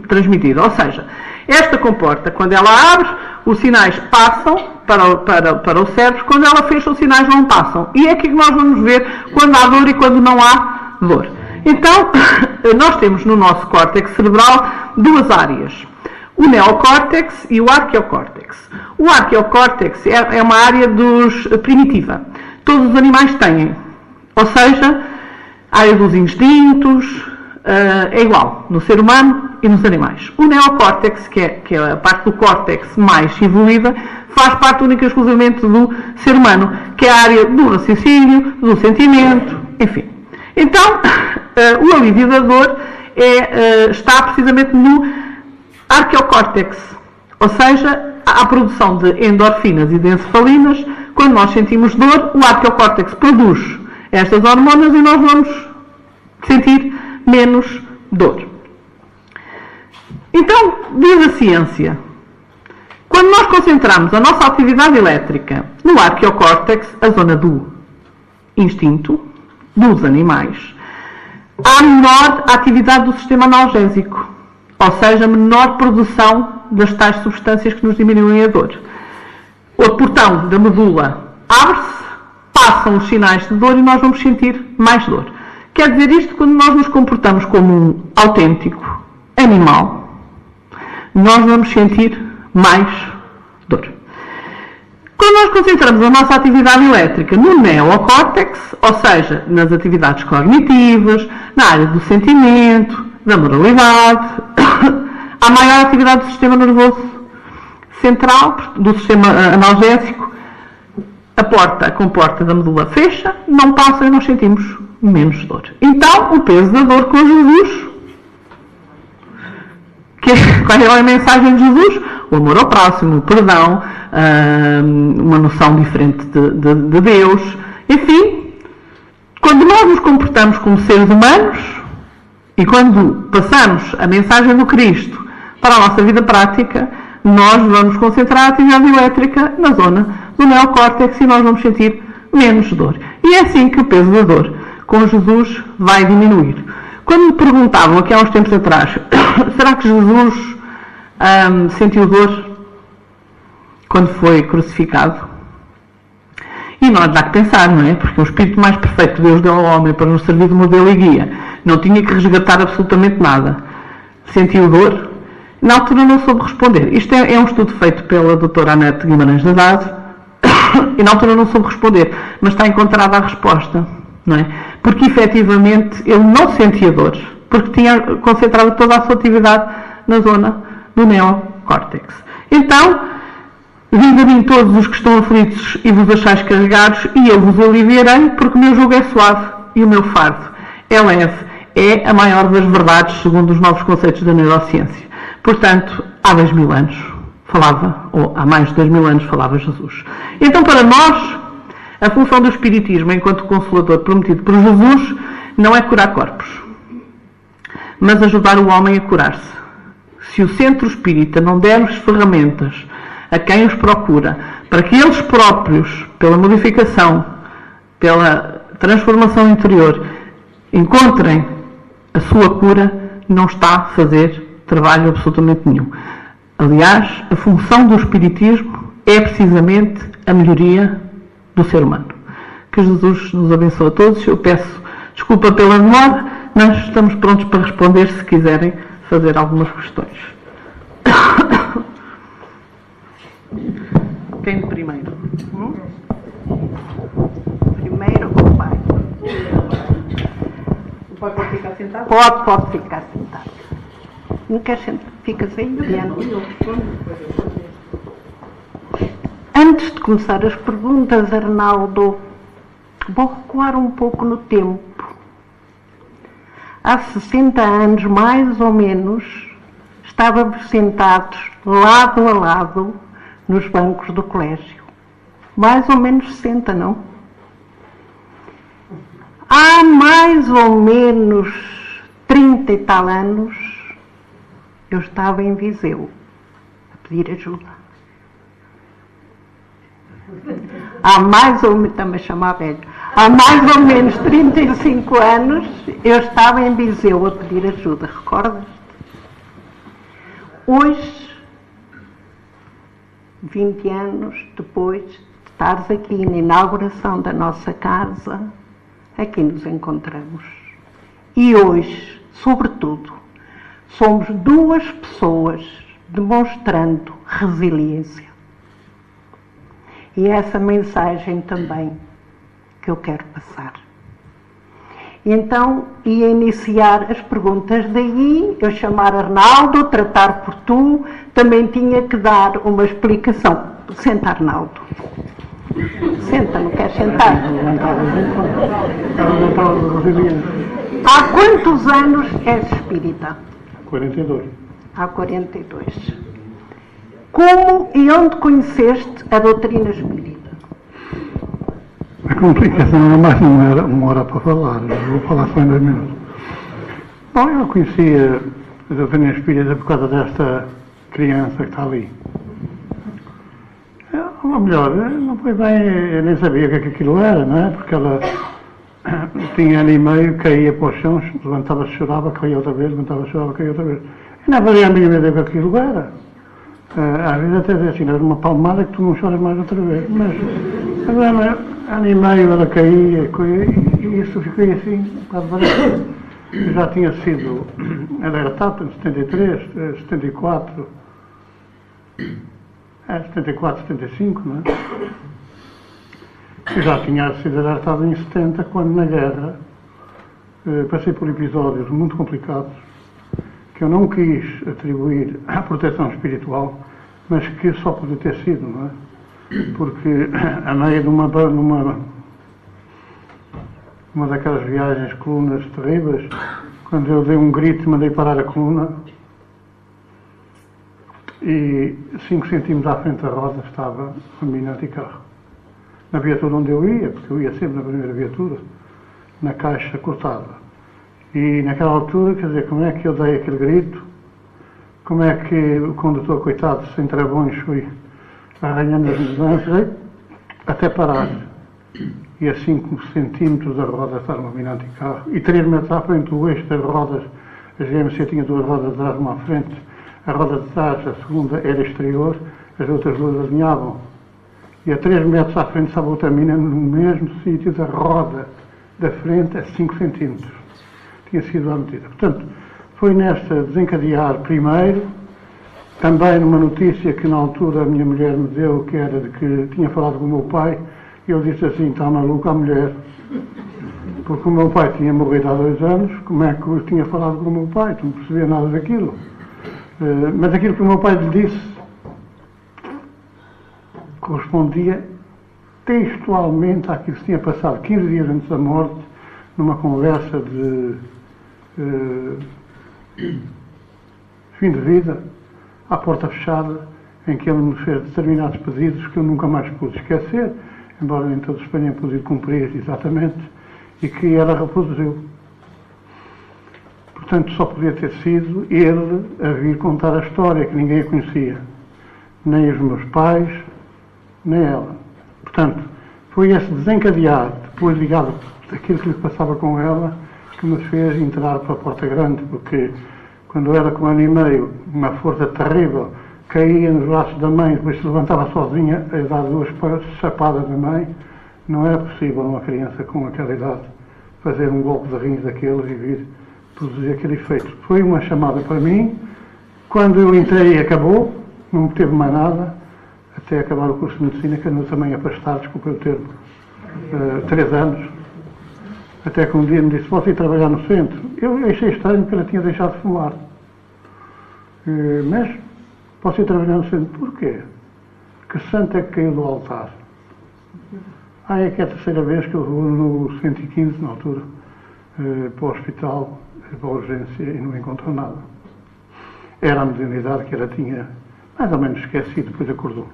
S2: transmitida. Ou seja, esta comporta, quando ela abre, os sinais passam para o cérebro, quando ela fecha, os sinais não passam. E é aqui que nós vamos ver quando há dor e quando não há dor. Então, nós temos no nosso córtex cerebral duas áreas, o neocórtex e o arqueocórtex. O arqueocórtex é uma área primitiva. Todos os animais têm, ou seja, a área dos instintos, é igual no ser humano e nos animais. O neocórtex, que é a parte do córtex mais evoluída, faz parte única e exclusivamente do ser humano, que é a área do raciocínio, do sentimento, enfim. Então, o alívio da dor está precisamente no arqueocórtex, ou seja, a produção de endorfinas e de encefalinas. Quando nós sentimos dor, o arqueocórtex produz estas hormonas e nós vamos sentir menos dor. Então, diz a ciência, quando nós concentramos a nossa atividade elétrica no arqueocórtex, a zona do instinto, dos animais, há menor atividade do sistema analgésico, ou seja, menor produção das tais substâncias que nos diminuem a dor. O portão da medula abre-se, passam os sinais de dor e nós vamos sentir mais dor. Quer dizer isto, quando nós nos comportamos como um autêntico animal, nós vamos sentir mais dor. Quando nós concentramos a nossa atividade elétrica no neocórtex, ou seja, nas atividades cognitivas, na área do sentimento, da moralidade, há maior atividade do sistema nervoso central, do sistema analgésico, a comporta da medula fecha, não passa e nós sentimos menos dor. Então, o peso da dor com Jesus, qual é a mensagem de Jesus? O amor ao próximo, o perdão, uma noção diferente de Deus, enfim, quando nós nos comportamos como seres humanos e quando passamos a mensagem do Cristo para a nossa vida prática, nós vamos concentrar a atividade elétrica na zona do neocórtex e nós vamos sentir menos dor. E é assim que o peso da dor com Jesus vai diminuir. Quando me perguntavam aqui há uns tempos atrás, será que Jesus sentiu dor quando foi crucificado? E nós dá que pensar, não é? Porque o Espírito mais perfeito que Deus deu ao homem para nos servir de modelo e guia, não tinha que resgatar absolutamente nada. Sentiu dor? Na altura não soube responder. Isto é um estudo feito pela doutora Anete Guimarães de Haddad e na altura não soube responder, mas está encontrada a resposta, não é? Porque efetivamente ele não sentia dor, porque tinha concentrado toda a sua atividade na zona do neocórtex. Então, vinde a mim todos os que estão aflitos e vos achais carregados, e eu vos aliviarei, porque o meu jugo é suave e o meu fardo é leve. É a maior das verdades, segundo os novos conceitos da neurociência. Portanto, há 2000 anos falava, ou há mais de 2000 anos falava Jesus. Então, para nós, a função do Espiritismo, enquanto Consolador prometido por Jesus, não é curar corpos, mas ajudar o homem a curar-se. Se o centro espírita não der as ferramentas a quem os procura, para que eles próprios, pela modificação, pela transformação interior, encontrem a sua cura, não está a fazer trabalho absolutamente nenhum. Aliás, a função do Espiritismo é precisamente a melhoria do ser humano. Que Jesus nos abençoe a todos. Eu peço desculpa pela demora, mas estamos prontos para responder se quiserem fazer algumas questões. Quem primeiro?
S3: Primeiro o pai.
S2: Pode ficar sentado?
S3: Pode ficar sentado. Não quer sentar? Ficas aí diante. Antes de começar as perguntas, Arnaldo, vou recuar um pouco no tempo. há 60 anos, mais ou menos, estávamos sentados lado a lado nos bancos do colégio. Mais ou menos 60, não? Há mais ou menos 30 e tal anos, eu estava em Viseu a pedir ajuda. Há mais ou menos, está-me a chamar velho, há mais ou menos 35 anos, eu estava em Viseu a pedir ajuda, recordas? Hoje, 20 anos depois de estares aqui na inauguração da nossa casa, aqui nos encontramos. E hoje, sobretudo, somos duas pessoas demonstrando resiliência. E é essa mensagem também que eu quero passar. Então, ia iniciar as perguntas daí, eu chamar Arnaldo, tratar por tu, também tinha que dar uma explicação. Senta, Arnaldo. Senta, não quer sentar? Há quantos anos és espírita?
S1: 42.
S3: Há 42. Como e onde conheceste a doutrina espírita?
S1: A complicação é mais uma hora para falar, vou falar só em 2 minutos. Bom, eu conhecia a doutrina espírita por causa desta criança que está ali. Ou melhor, não foi bem, eu nem sabia o que aquilo era, não é? Porque ela tinha ano e meio, caía para os chão, levantava-se, chorava, caía outra vez, levantava-se, chorava, caía outra vez. E não fazia a mínima ideia do que aquilo era. Às vezes até dizer assim, era uma palmada que tu não choras mais outra vez. Mas ano e meio ela caía, e isso fiquei assim, quase várias. Eu já tinha sido, ela era TAP em 73, 74, 74, 75, não é? Eu já tinha sido alertado em 70, quando na guerra passei por episódios muito complicados, que eu não quis atribuir à proteção espiritual, mas que só podia ter sido, não é? Porque a meio de uma daquelas viagens, colunas terríveis, quando eu dei um grito e mandei parar a coluna, e 5 centímetros à frente da roda estava a mina anticarro. Na viatura onde eu ia, porque eu ia sempre na primeira viatura, na caixa cortada. E naquela altura, quer dizer, como é que eu dei aquele grito? Como é que o condutor, coitado, sem travões, foi arranhando as mudanças até parar. E a 5 centímetros da roda estava uma mina anticarro. E 3 metros à frente, o eixo das rodas, a GMC tinha 2 rodas atrás, uma à frente. A roda de trás, a segunda, era exterior, as outras 2 alinhavam. E a 3 metros à frente estava outra mina no mesmo sítio da roda da frente, a 5 centímetros. Tinha sido a medida. Portanto, foi nesta desencadear primeiro, também numa notícia que na altura a minha mulher me deu, que era de que tinha falado com o meu pai, e eu disse assim, está maluca a mulher. Porque o meu pai tinha morrido há 2 anos, como é que eu tinha falado com o meu pai? Tu não percebia nada daquilo. Mas aquilo que o meu pai lhe disse correspondia textualmente àquilo que se tinha passado 15 dias antes da morte, numa conversa de fim de vida, à porta fechada, em que ele me fez determinados pedidos que eu nunca mais pude esquecer, embora nem todos tenham podido cumprir exatamente, e que ela reproduziu. Portanto, só podia ter sido ele a vir contar a história, que ninguém a conhecia. Nem os meus pais, nem ela. Portanto, foi esse desencadear, depois ligado daquilo que lhe passava com ela, que me fez entrar para a Porta Grande, porque quando ela com 1 ano e meio, uma força terrível, caía nos braços da mãe, depois se levantava sozinha a dar 2 chapadas da mãe, não era possível uma criança com aquela idade fazer um golpe de rins daqueles e vir produzir aquele efeito. Foi uma chamada para mim, quando eu entrei acabou, não teve mais nada, até acabar o curso de medicina, que andou também afastado, desculpa o termo, 3 anos, até que um dia me disse, posso ir trabalhar no centro? Eu achei estranho porque ela tinha deixado de fumar. Mas, posso ir trabalhar no centro? Porquê? Que santo é que caiu do altar? É que é a 3ª vez que eu vou no 115, na altura, para o hospital, para a urgência, e não encontrou nada. Era a mediunidade que ela tinha mais ou menos esquecido, depois acordou.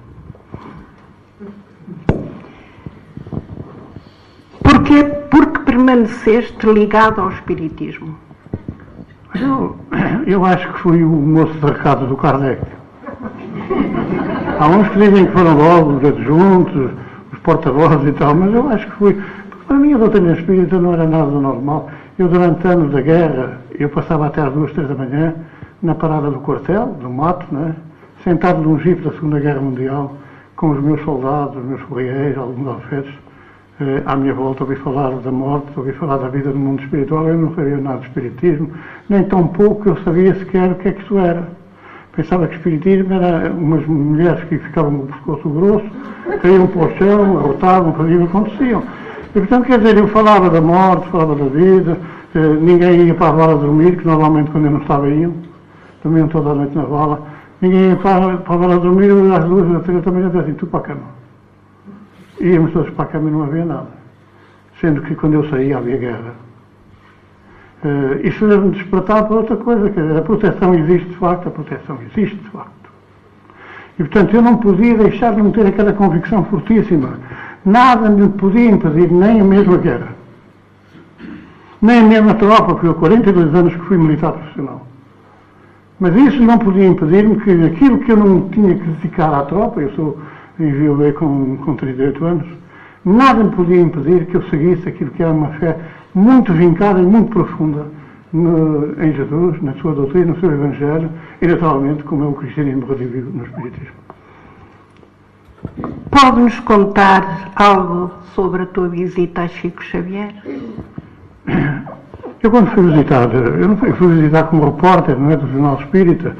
S3: Porquê? Porque permaneceste ligado ao espiritismo.
S1: Eu acho que fui o moço de recado do Kardec. Há uns que dizem que foram logo os adjuntos, os porta-vozes e tal, mas eu acho que fui. Porque para mim a doutrina espírita não era nada normal. Eu, durante anos da guerra, eu passava até às 2, 3 da manhã na parada do quartel, do mato, né? Sentado num jipe da Segunda Guerra Mundial, com os meus soldados, os meus guerreiros, alguns alfetes, à minha volta. Ouvi falar da morte, ouvi falar da vida do mundo espiritual. Eu não sabia nada de espiritismo, nem tão pouco eu sabia sequer o que é que isso era. Pensava que o espiritismo era umas mulheres que ficavam com o pescoço grosso, caíam para o chão, arrotavam, faziam o que aconteciam. E, portanto, quer dizer, eu falava da morte, falava da vida, ninguém ia para a vala dormir, que normalmente quando eu não estava dormiam toda a noite na vala, ninguém ia para a vala dormir, às 2 ou 3 da manhã, dizia assim, tu para a cama. Íamos todos para a cama e não havia nada. Sendo que quando eu saía havia guerra. Isso deve-me despertar para outra coisa, quer dizer, a proteção existe de facto, a proteção existe de facto. E portanto eu não podia deixar de me ter aquela convicção fortíssima. Nada me podia impedir, nem mesmo a guerra. Nem mesmo a tropa, porque eu 42 anos que fui militar profissional. Mas isso não podia impedir-me que aquilo que eu não tinha que dedicar à tropa, eu sou enviou com 38 anos, nada me podia impedir que eu seguisse aquilo que era uma fé muito vincada e muito profunda em Jesus, na sua doutrina, no seu Evangelho, e naturalmente como é o cristianismo redivivo no Espiritismo.
S3: Pode-nos contar algo sobre a tua visita a Chico Xavier?
S1: Eu quando fui visitar, eu não fui visitar como repórter, não é, do Jornal Espírita,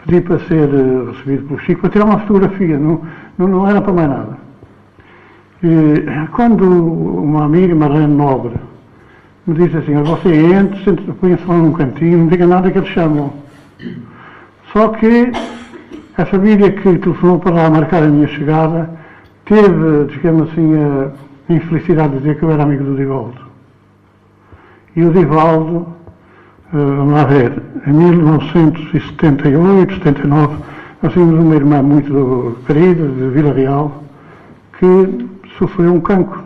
S1: pedi para ser recebido pelo Chico para tirar uma fotografia, não era para mais nada. E quando uma amiga, Marlene Nobre, me disse assim, você entra, põe-se lá num cantinho, não diga nada que eles chamam. Só que a família que telefonou para lá marcar a minha chegada teve, digamos assim, a infelicidade de dizer que eu era amigo do Divaldo. E o Divaldo, vamos lá ver, em 1978, 79, nós tínhamos uma irmã muito querida, de Vila Real, que sofreu um cancro.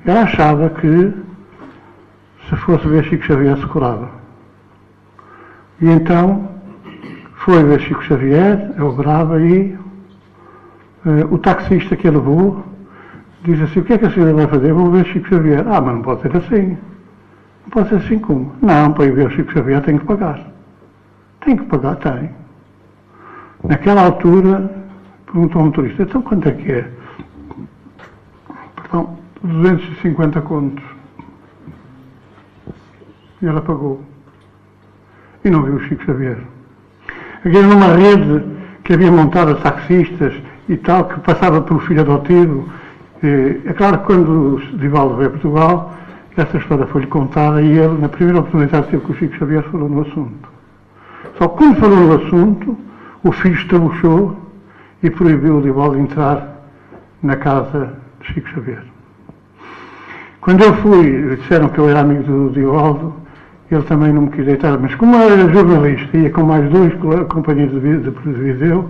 S1: Ela achava que, se fosse ver Chico Xavier, se curava. E então, foi ver Chico Xavier, eu grava, e o taxista que a levou diz assim, o que é que a senhora vai fazer? Vou ver Chico Xavier. Ah, mas não pode ser assim. Não pode ser assim como? Não, para ir ver Chico Xavier tem que pagar. Tem que pagar, tem. Naquela altura, perguntou ao motorista, então quanto é que é? Perdão, 250 contos. E ela pagou. E não viu o Chico Xavier. Aquilo numa rede que havia montado de taxistas e tal, que passava pelo filho adotivo. É claro que quando o Divaldo veio a Portugal, essa história foi-lhe contada e ele, na primeira oportunidade que teve com o Chico Xavier, falou no assunto. Só que quando falou no assunto, o filho estabuchou e proibiu o Divaldo entrar na casa de Chico Xavier. Quando eu fui, disseram que eu era amigo do Divaldo, ele também não me quis deitar, mas como eu era jornalista e ia com mais 2 companheiros de Viseu,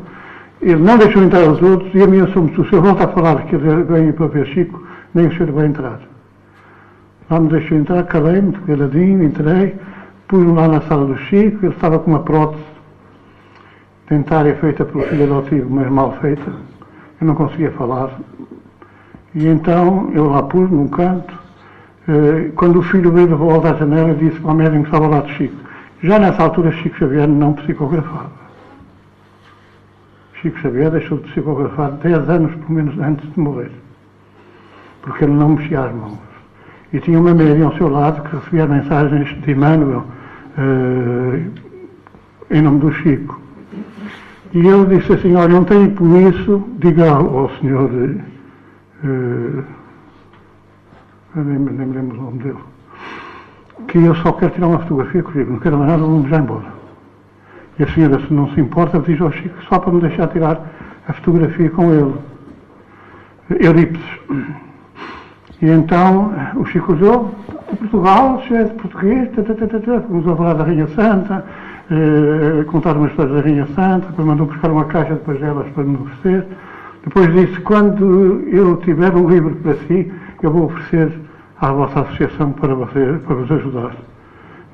S1: ele não deixou entrar os outros e ameaçou-me, se o senhor volta a falar que ele vem para ver Chico, nem o senhor vai entrar. Lá me deixou entrar, calei-me, caladinho, entrei, pus-me lá na sala do Chico, ele estava com uma prótese dentária feita pelo filho adotivo, mas mal feita, eu não conseguia falar. E então eu lá pus num canto, quando o filho veio de volta à janela, disse para o médico que estava lá de Chico. Já nessa altura Chico Xavier não psicografava. Chico Xavier deixou de psicografar 10 anos, pelo menos, antes de morrer. Porque ele não mexia as mãos. E tinha uma médium ao seu lado que recebia mensagens de Emmanuel em nome do Chico. E ele disse assim, olha, não tenho por isso, diga ao senhor, nem me lembro o nome dele, que eu só quero tirar uma fotografia comigo, não quero mais nada, vamos já embora. E a senhora, se não se importa, diz ao Chico só para me deixar tirar a fotografia com ele. Eurípides. E então o Chico olhou, de Portugal, se é de português, começou a falar da Rainha Santa, contar uma história da Rainha Santa, depois mandou buscar uma caixa de pagelas para me oferecer. Depois disse, quando eu tiver um livro para si, eu vou oferecer à vossa associação para vos ajudar.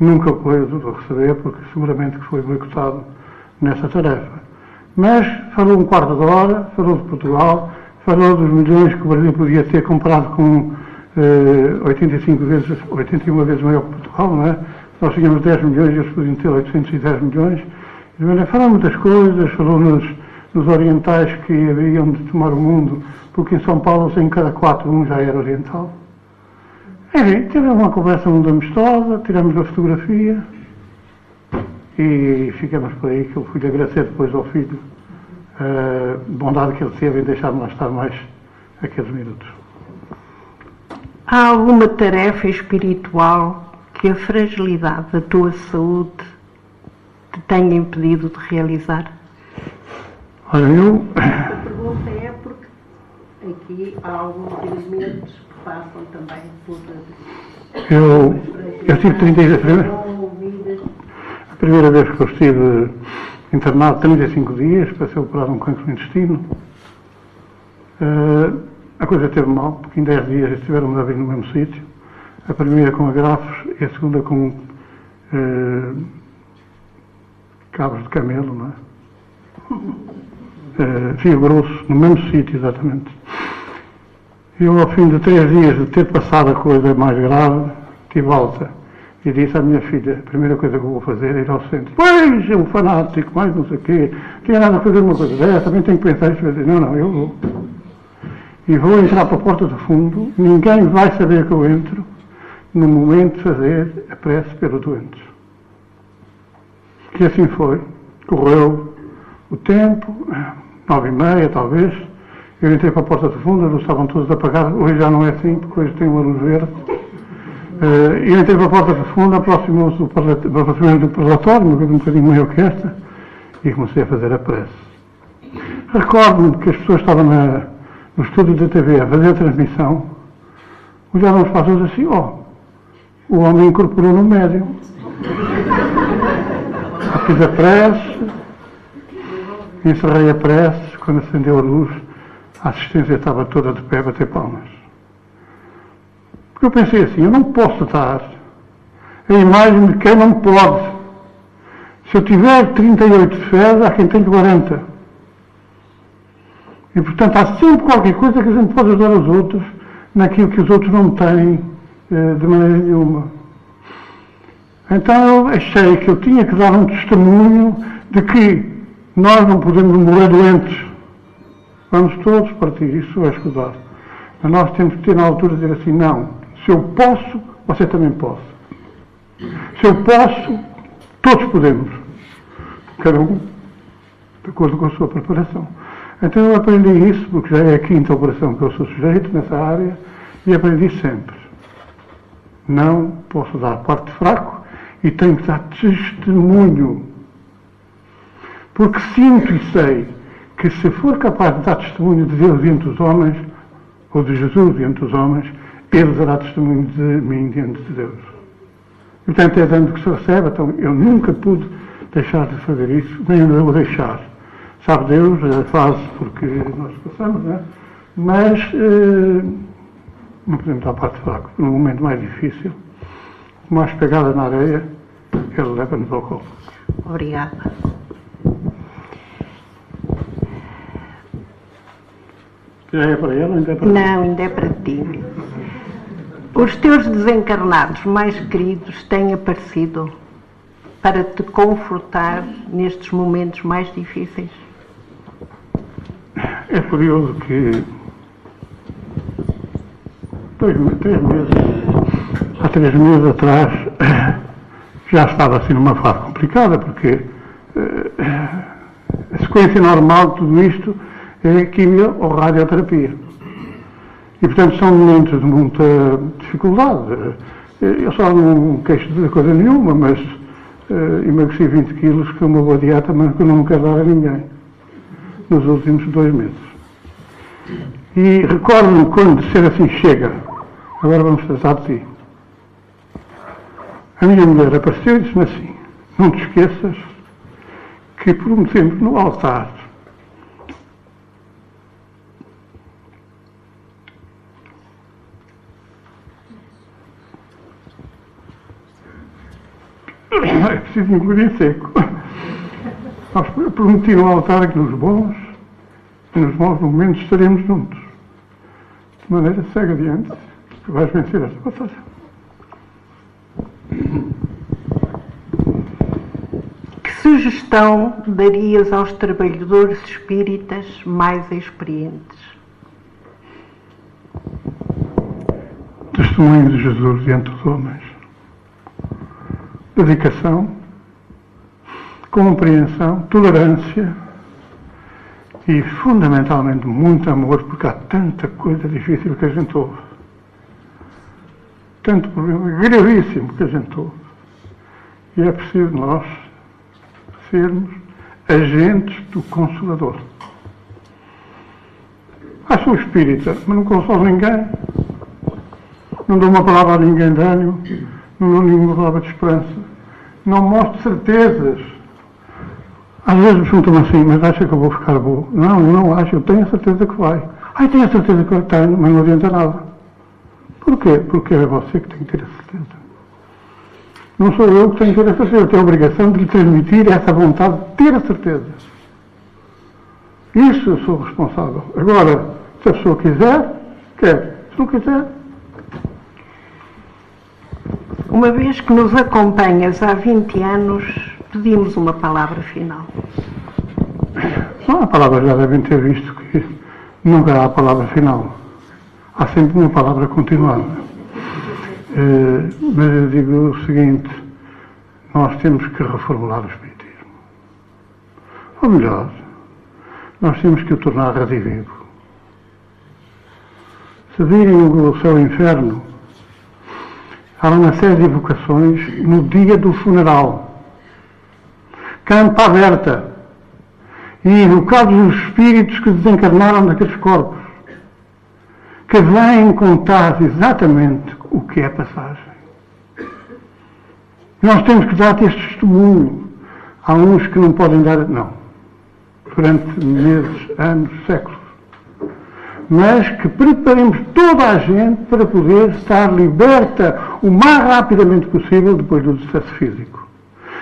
S1: Nunca o pude receber, porque seguramente que foi boicotado nessa tarefa. Mas falou um quarto de hora, falou de Portugal, falou dos milhões que o Brasil podia ter comprado com 81 vezes maior que Portugal, não é? Nós tínhamos 10 milhões e eles podiam ter 810 milhões. Falou muitas coisas, falou nos orientais que haviam de tomar o mundo, porque em São Paulo, em cada 4, um já era oriental. Enfim, tivemos uma conversa muito amistosa, tiramos a fotografia e ficamos por aí, que eu fui agradecer depois ao filho a bondade que ele teve em deixar-me lá estar mais aqueles minutos.
S3: Há alguma tarefa espiritual que a fragilidade da tua saúde te tenha impedido de realizar?
S1: Olha,
S3: A pergunta é porque aqui há alguns elementos que passam também por...
S1: eu tive 36 a primeira vez que eu estive internado 35 dias para ser operado um cancro no intestino. A coisa teve mal, porque em 10 dias estiveram a vir no mesmo sítio. A primeira com agrafos e a segunda com cabos de camelo, não é? Fio grosso, no mesmo sítio, exatamente. Eu, ao fim de 3 dias de ter passado a coisa mais grave, tive alta e disse à minha filha, a primeira coisa que eu vou fazer é ir ao centro. Pois, é um fanático, mais não sei o quê, tinha nada a fazer uma coisa dessa, também tenho que pensar nisso. Não, eu vou. E vou entrar para a porta do fundo, ninguém vai saber que eu entro, no momento de fazer a prece pelos doentes. E assim foi. Correu o tempo, 9h30 talvez, eu entrei para a porta do fundo, eles estavam todos apagados, hoje já não é assim, porque hoje tem uma luz verde. Eu entrei para a porta do fundo, aproximou-se do parlatório, uma coisa um bocadinho maior que esta, e comecei a fazer a prece. Recordo-me que as pessoas estavam no estúdio da TV a fazer a transmissão, olharam os pastores assim, o homem incorporou no médium. Eu fiz a prece, encerrei a prece, quando acendeu a luz, a assistência estava toda de pé a bater palmas. Porque eu pensei assim, eu não posso dar a imagem de quem não pode. Se eu tiver 38 fés, há quem tem 40. E, portanto, há sempre qualquer coisa que a gente pode ajudar os outros naquilo que os outros não têm de maneira nenhuma. Então eu achei que eu tinha que dar um testemunho de que nós não podemos morrer doentes. Vamos todos partir, isso é escusar. Mas nós temos que ter na altura dizer assim, não, se eu posso, você também pode. Se eu posso, todos podemos. Cada um, de acordo com a sua preparação. Então eu aprendi isso, porque já é a 5ª operação que eu sou sujeito nessa área, e aprendi sempre. Não posso dar parte fraco e tenho que dar testemunho. Porque sinto e sei que se for capaz de dar testemunho de Deus diante dos homens, ou de Jesus diante dos homens, ele dará testemunho de mim diante de Deus. E portanto é dando que se recebe, então eu nunca pude deixar de fazer isso, nem eu vou deixar. Sabe Deus, a fase porque nós passamos, não é? Mas não podemos dar parte fraca. No momento mais difícil, mais pegada na areia, ele leva-nos ao colo.
S3: Obrigada.
S1: Já é para ele ou ainda é para ti?
S3: Não, ainda é para ti. Os teus desencarnados mais queridos têm aparecido para te confortar nestes momentos mais difíceis?
S1: É curioso que há 3 meses atrás já estava assim numa fase complicada, porque a sequência normal de tudo isto é quimio ou radioterapia. E, portanto, são momentos de muita dificuldade. Eu só não queixo de coisa nenhuma, mas emagreci 20 quilos, que é uma boa dieta, mas que eu não quero dar a ninguém, nos últimos 2 meses. E recordo-me quando ser assim chega, Agora vamos tratar de ti. A minha mulher apareceu e disse-me assim: não te esqueças que prometemos no altar é preciso engolir seco. Nós prometi no altar que nos bons e nos maus momentos estaremos juntos. De maneira, segue adiante, que vais vencer esta batalha.
S3: Que sugestão darias aos trabalhadores espíritas mais experientes?
S1: Testemunho de Jesus diante dos homens. Dedicação, compreensão, tolerância e, fundamentalmente, muito amor, porque há tanta coisa difícil que a gente ouve. Tanto problema gravíssimo que a gente ouve. E é preciso nós sermos agentes do Consolador. Sou espírita, mas não consolo ninguém. Não dou uma palavra a ninguém de ânimo. Não dou nenhuma palavra de esperança. Não mostro certezas. Às vezes me perguntam assim, mas acha que eu vou ficar bom? Não, eu não acho, eu tenho a certeza que vai. Tenho a certeza que eu tenho, mas não adianta nada. Porquê? Porque é você que tem que ter a certeza. Não sou eu que tenho que ter a certeza, eu tenho a obrigação de lhe transmitir essa vontade de ter a certeza. Isso eu sou responsável. Agora, se a pessoa quiser, quer. Se não quiser...
S3: Uma vez que nos acompanhas há 20 anos, pedimos uma palavra final.
S1: A palavra já devem ter visto que nunca há a palavra final. Há sempre uma palavra continuada. Mas eu digo o seguinte: nós temos que reformular o Espiritismo. Ou melhor, nós temos que o tornar redivivo. Se virem o céu e o inferno, há uma série de evocações no dia do funeral. Campa aberta. E evocados os espíritos que desencarnaram daqueles corpos, que vêm contar exatamente o que é a passagem. Nós temos que dar este testemunho. Há uns que não podem dar, não. Durante meses, anos, séculos. Mas que preparemos toda a gente para poder estar liberta o mais rapidamente possível depois do decesso físico.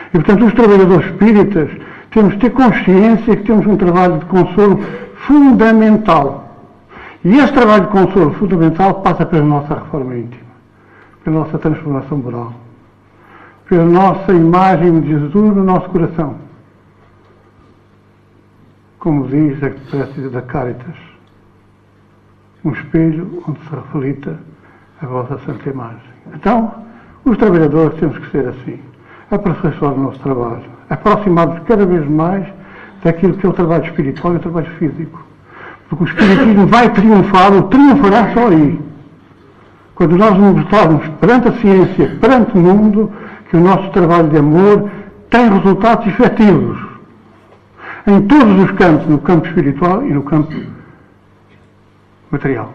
S1: E, portanto, os trabalhadores espíritas temos de ter consciência que temos um trabalho de consolo fundamental. E esse trabalho de consolo fundamental passa pela nossa reforma íntima, pela nossa transformação moral, pela nossa imagem de Jesus no nosso coração. Como diz a prece da Caritas, um espelho onde se reflita a vossa santa imagem. Então, os trabalhadores temos que ser assim, aperfeiçoar o nosso trabalho, aproximar-nos cada vez mais daquilo que é o trabalho espiritual e o trabalho físico. Porque o espiritismo vai triunfar, ou triunfará só aí. Quando nós nos mostrarmos perante a ciência, perante o mundo, que o nosso trabalho de amor tem resultados efetivos em todos os campos, no campo espiritual e no campo material.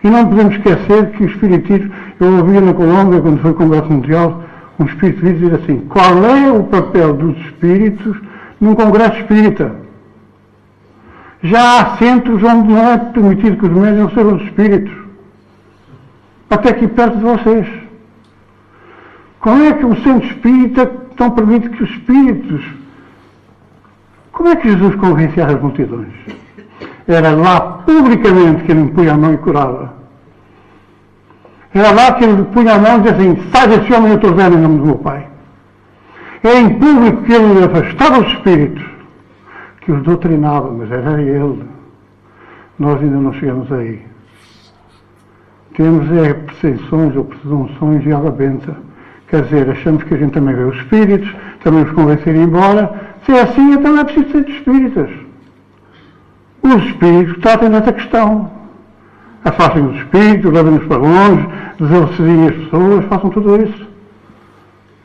S1: E não podemos esquecer que o espiritismo, eu ouvia na Colômbia, quando foi o Congresso Mundial, um espírito dizer assim: qual é o papel dos espíritos num congresso espírita? Já há centros onde não é permitido que os médiuns sejam os espíritos. Até aqui perto de vocês. Como é que o centro espírita não permite que os espíritos... Como é que Jesus convencia as multidões? Era lá publicamente que ele punha a mão e curava. Era lá que ele punha a mão e dizia assim: sai desse homem, eu estou vendo em nome do meu Pai. É em público que ele afastava os espíritos, que os doutrinava, mas era ele. Nós ainda não chegamos aí. Temos percepções ou presunções de água benta. Quer dizer, achamos que a gente também vê os espíritos, também os convencer a ir embora. Se é assim, então é preciso ser de espíritas. Os espíritos tratem dessa questão. Afastem os espíritos, levem-nos para longe, desaliciem as pessoas, façam tudo isso.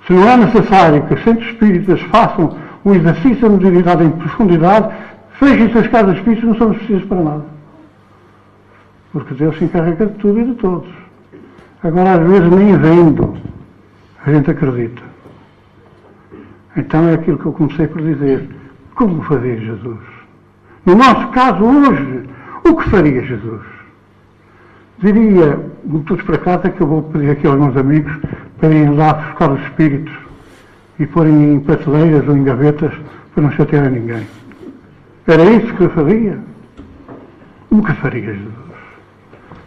S1: Se não é necessário que os centros espíritas façam um exercício da mediunidade em profundidade, fechem suas casas espíritas, não somos precisos para nada. Porque Deus se encarrega de tudo e de todos. Agora, às vezes, nem vendo, a gente acredita. Então é aquilo que eu comecei por dizer. Como faria Jesus? No nosso caso, hoje, o que faria Jesus? Diria, todos para casa, que eu vou pedir aqui a alguns amigos para irem lá buscar os espíritos e porem em prateleiras ou em gavetas para não chatear a ninguém. Era isso que eu faria? O que faria Jesus?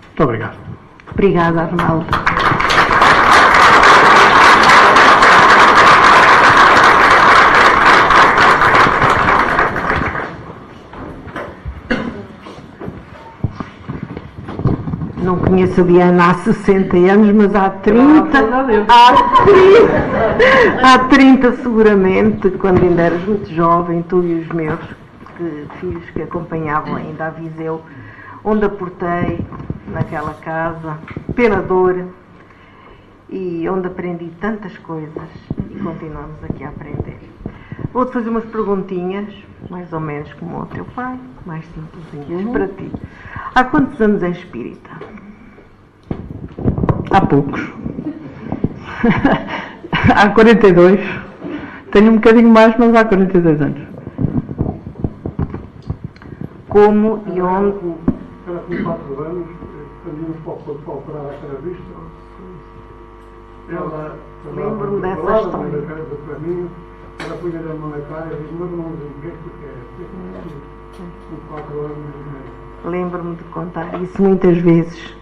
S1: Muito obrigado.
S3: Obrigada, Arnaldo. Não conheço a Diana há 60 anos, mas há 30, há 30 seguramente, quando ainda eras muito jovem, tu e os meus filhos que acompanhavam ainda a Viseu, onde aportei naquela casa, pela dor, e onde aprendi tantas coisas e continuamos aqui a aprender. Vou-te fazer umas perguntinhas, mais ou menos como ao teu pai, mais simplesinhas para ti. Há quantos anos és espírita?
S2: Há poucos. Há 42. Tenho um bocadinho mais, mas há 42 anos.
S3: Como e onde?
S1: Ela com 4 anos, quando íamos para operar aquela vista, ela...
S3: Lembro-me dessa história.
S1: Ela punha a mão na cara e disse, mas não diga porque é com 4 anos.
S3: Lembro-me de contar isso muitas vezes,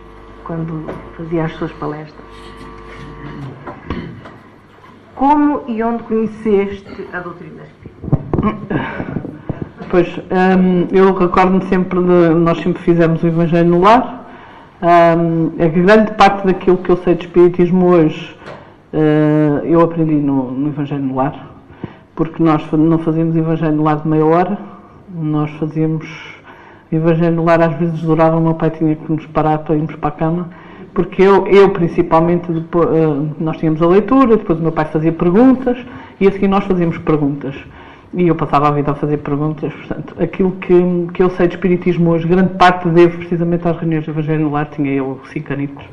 S3: quando fazia as suas palestras. Como e onde conheceste a doutrina espírita?
S2: Pois, eu recordo-me sempre nós sempre fizemos o Evangelho no Lar. A grande parte daquilo que eu sei de Espiritismo hoje, eu aprendi no Evangelho no Lar, porque nós não fazíamos Evangelho no Lar de meia hora, nós fazíamos Evangelho no Lar, às vezes durava, o meu pai tinha que nos parar para irmos para a cama, porque eu principalmente, depois, nós tínhamos a leitura, depois o meu pai fazia perguntas, e a seguir nós fazíamos perguntas. E eu passava a vida a fazer perguntas, portanto, aquilo que eu sei de Espiritismo hoje, grande parte devo precisamente às reuniões de Evangelho no Lar, tinha eu 5 anitos.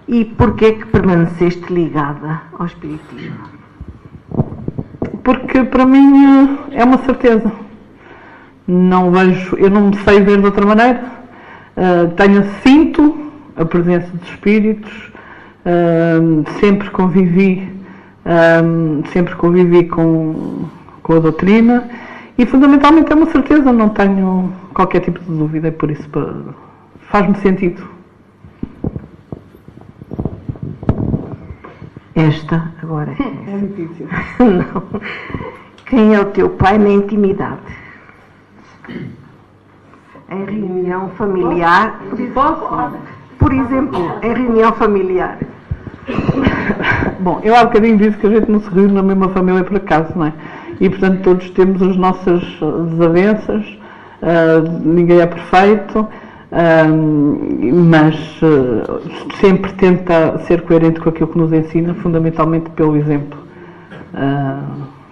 S3: E porquê que permaneceste ligada ao Espiritismo?
S2: Porque para mim é uma certeza. Eu não me sei ver de outra maneira. Sinto a presença dos espíritos, sempre convivi com a doutrina e fundamentalmente é uma certeza, não tenho qualquer tipo de dúvida e por isso faz-me sentido.
S3: Esta agora
S2: é difícil.
S3: Não. Quem é o teu pai na intimidade? Em reunião familiar? Por exemplo, em reunião familiar.
S2: Bom, eu há bocadinho disse que a gente não se reúne na mesma família por acaso, não é? E portanto todos temos as nossas desavenças, ninguém é perfeito, mas sempre tenta ser coerente com aquilo que nos ensina, fundamentalmente pelo exemplo,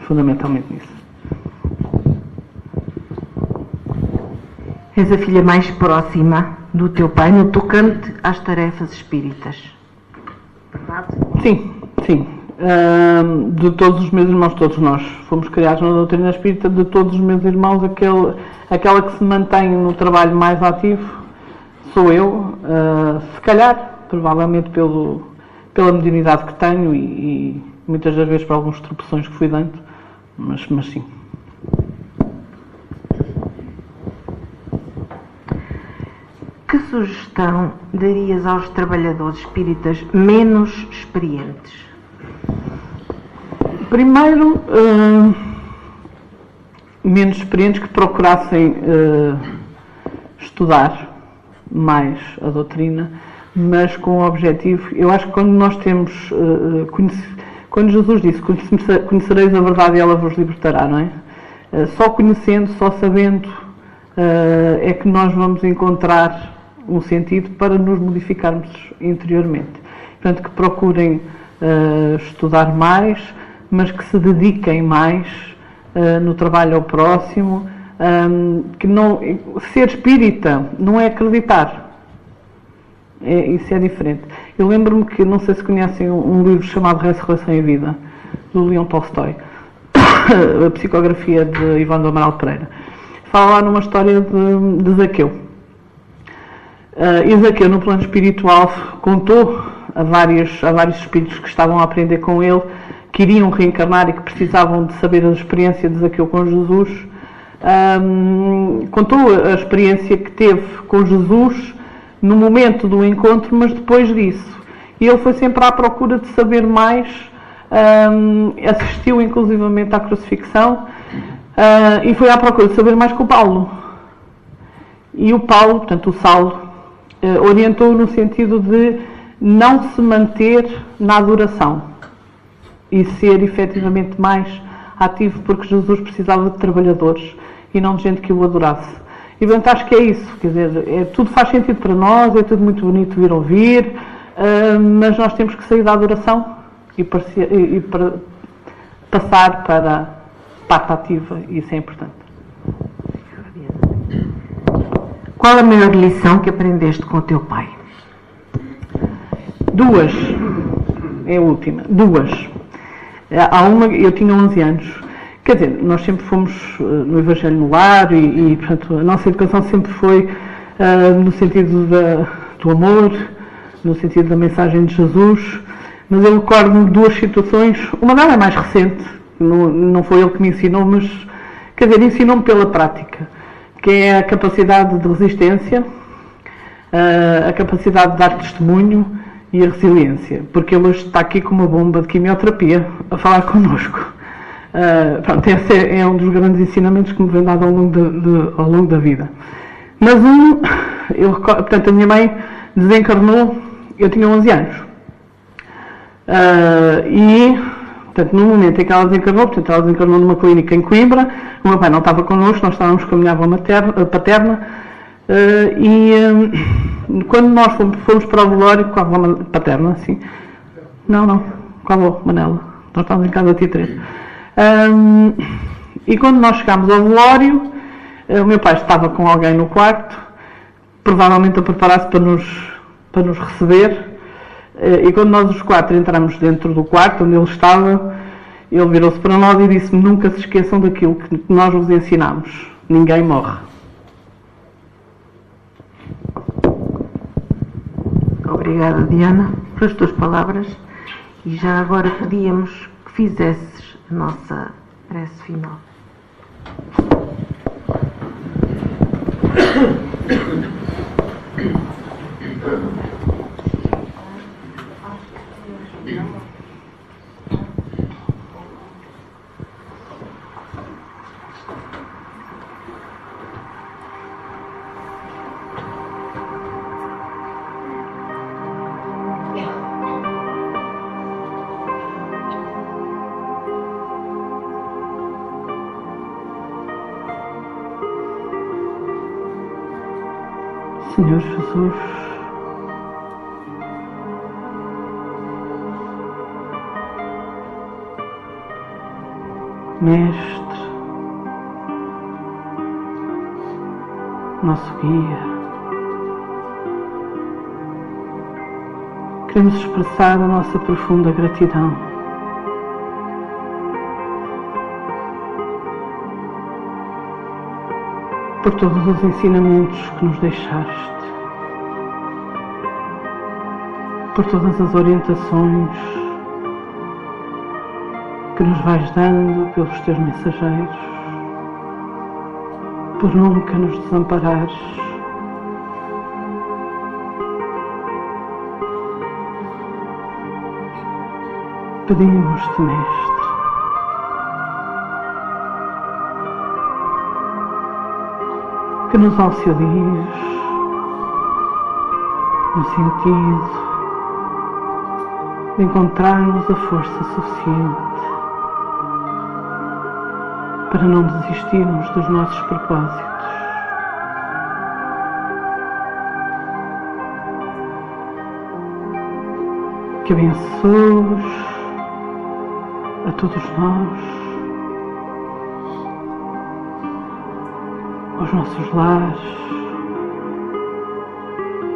S2: fundamentalmente nisso.
S3: És a filha mais próxima do teu pai no tocante às tarefas espíritas. Verdade?
S2: Sim. De todos os meus irmãos, todos nós fomos criados na doutrina espírita, de todos os meus irmãos, aquela que se mantém no trabalho mais ativo sou eu, se calhar, provavelmente pela mediunidade que tenho e muitas das vezes por alguns tropeções que fui dando, mas sim.
S3: Que sugestão darias aos trabalhadores espíritas menos experientes?
S2: Primeiro, menos experientes que procurassem estudar mais a doutrina, mas com o objetivo, eu acho que quando nós temos, quando Jesus disse, conhecereis a verdade e ela vos libertará, não é? Só conhecendo, só sabendo, é que nós vamos encontrar um sentido para nos modificarmos interiormente. Portanto, que procurem estudar mais, mas que se dediquem mais no trabalho ao próximo, que não, ser espírita não é acreditar, Isso é diferente. Eu lembro-me que, não sei se conhecem um livro chamado Ressurreição e Vida, do Leon Tolstói, a psicografia de Ivão do Amaral Pereira. Fala lá numa história de Zaqueu. E Zaqueu, no plano espiritual, contou a vários espíritos que estavam a aprender com ele, que iriam reencarnar e que precisavam de saber a experiência de Zaqueu com Jesus. Contou a experiência que teve com Jesus no momento do encontro, mas depois disso. E ele foi sempre à procura de saber mais, assistiu inclusivamente à crucifixão, e foi à procura de saber mais com o Paulo. E o Paulo, portanto o Saulo, orientou-o no sentido de não se manter na adoração e ser efetivamente mais ativo, porque Jesus precisava de trabalhadores e não de gente que o adorasse. E portanto acho que é isso, quer dizer, tudo faz sentido para nós, é tudo muito bonito vir ouvir, mas nós temos que sair da adoração e passar para a parte ativa, e isso é importante.
S3: Qual a maior lição que aprendeste com o teu pai?
S2: Duas. É a última. Duas. Há uma, eu tinha 11 anos. Quer dizer, nós sempre fomos no Evangelho no lar e portanto, a nossa educação sempre foi no sentido do amor, no sentido da mensagem de Jesus. Mas eu recordo-me de duas situações. Uma delas é mais recente, não foi ele que me ensinou, mas, quer dizer, ensinou-me pela prática, que é a capacidade de resistência, a capacidade de dar testemunho e a resiliência, porque ele hoje está aqui com uma bomba de quimioterapia a falar connosco. Pronto, esse é um dos grandes ensinamentos que me vem dado ao longo da vida. Mas portanto, a minha mãe desencarnou, eu tinha 11 anos. Portanto, no momento em que ela desencarnou numa clínica em Coimbra, o meu pai não estava connosco, nós estávamos com a minha avó paterna, quando nós fomos para o velório, com a avó paterna, assim, com a avó Manela, nós estávamos em casa da tia Teresa. E quando nós chegámos ao velório, o meu pai estava com alguém no quarto, provavelmente a preparar-se para nos receber, e quando nós os quatro entramos dentro do quarto onde ele estava, ele virou-se para nós e disse-me: nunca se esqueçam daquilo que nós vos ensinamos, ninguém morre.
S3: Obrigada, Diana, pelas tuas palavras, e já agora pedíamos que fizesses a nossa prece final.
S2: Senhor Jesus, Mestre, nosso guia, queremos expressar a nossa profunda gratidão por todos os ensinamentos que nos deixaste, por todas as orientações que nos vais dando pelos teus mensageiros, por nunca nos desamparares. Pedimos-te, Mestre, que nos auxilies no sentido de encontrarmos a força suficiente para não desistirmos dos nossos propósitos. Que abençoes a todos nós, os nossos lares,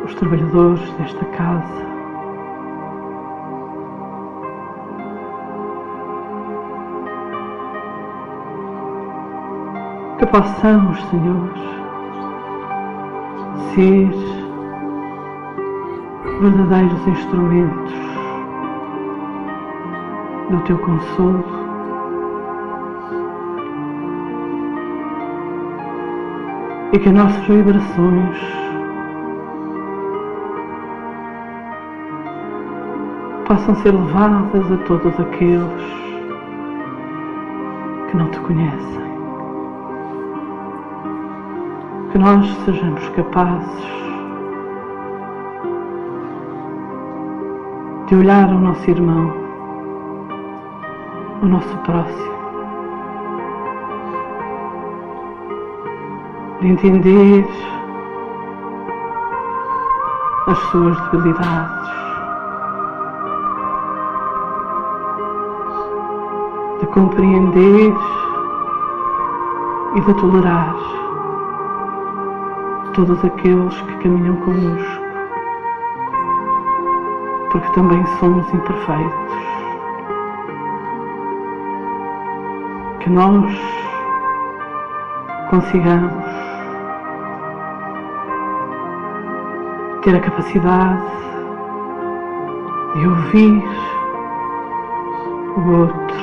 S2: os trabalhadores desta casa. Que possamos, Senhor, ser verdadeiros instrumentos do Teu consolo, e que as nossas vibrações possam ser levadas a todos aqueles que não Te conhecem. Que nós sejamos capazes de olhar ao nosso irmão, ao nosso próximo, de entender as suas debilidades, de compreender e de tolerar todos aqueles que caminham connosco, porque também somos imperfeitos. Que nós consigamos ter a capacidade de ouvir o outro,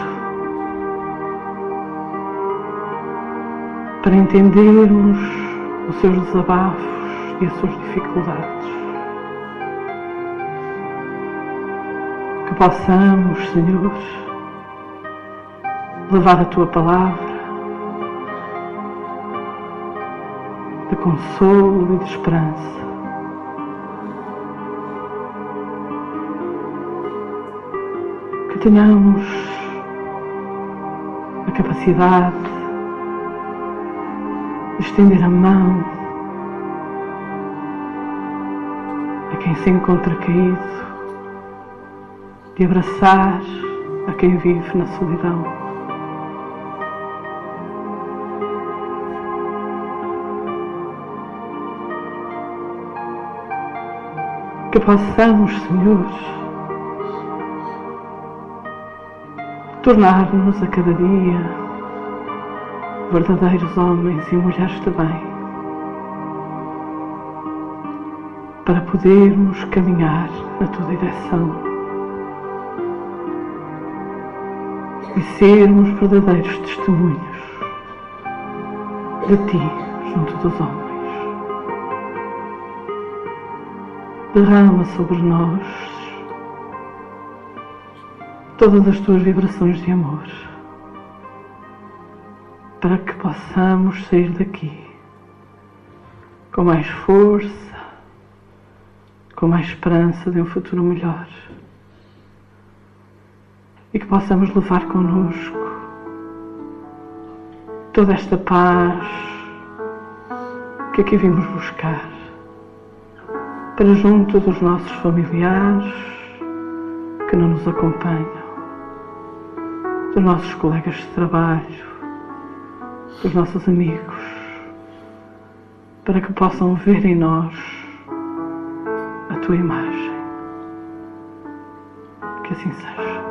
S2: para entendermos os seus desabafos e as suas dificuldades. Que possamos, Senhor, levar a Tua palavra de consolo e de esperança. Que tenhamos a capacidade de estender a mão a quem se encontra caído, de abraçar a quem vive na solidão. Que possamos, Senhor, tornar-nos a cada dia verdadeiros homens e mulheres de bem, para podermos caminhar na Tua direção e sermos verdadeiros testemunhos de Ti junto dos homens. Derrama sobre nós todas as Tuas vibrações de amor, para que possamos sair daqui com mais força, com mais esperança de um futuro melhor, e que possamos levar connosco toda esta paz que aqui vimos buscar, para junto dos nossos familiares que não nos acompanham, dos nossos colegas de trabalho, dos nossos amigos, para que possam ver em nós a Tua imagem. Que assim seja.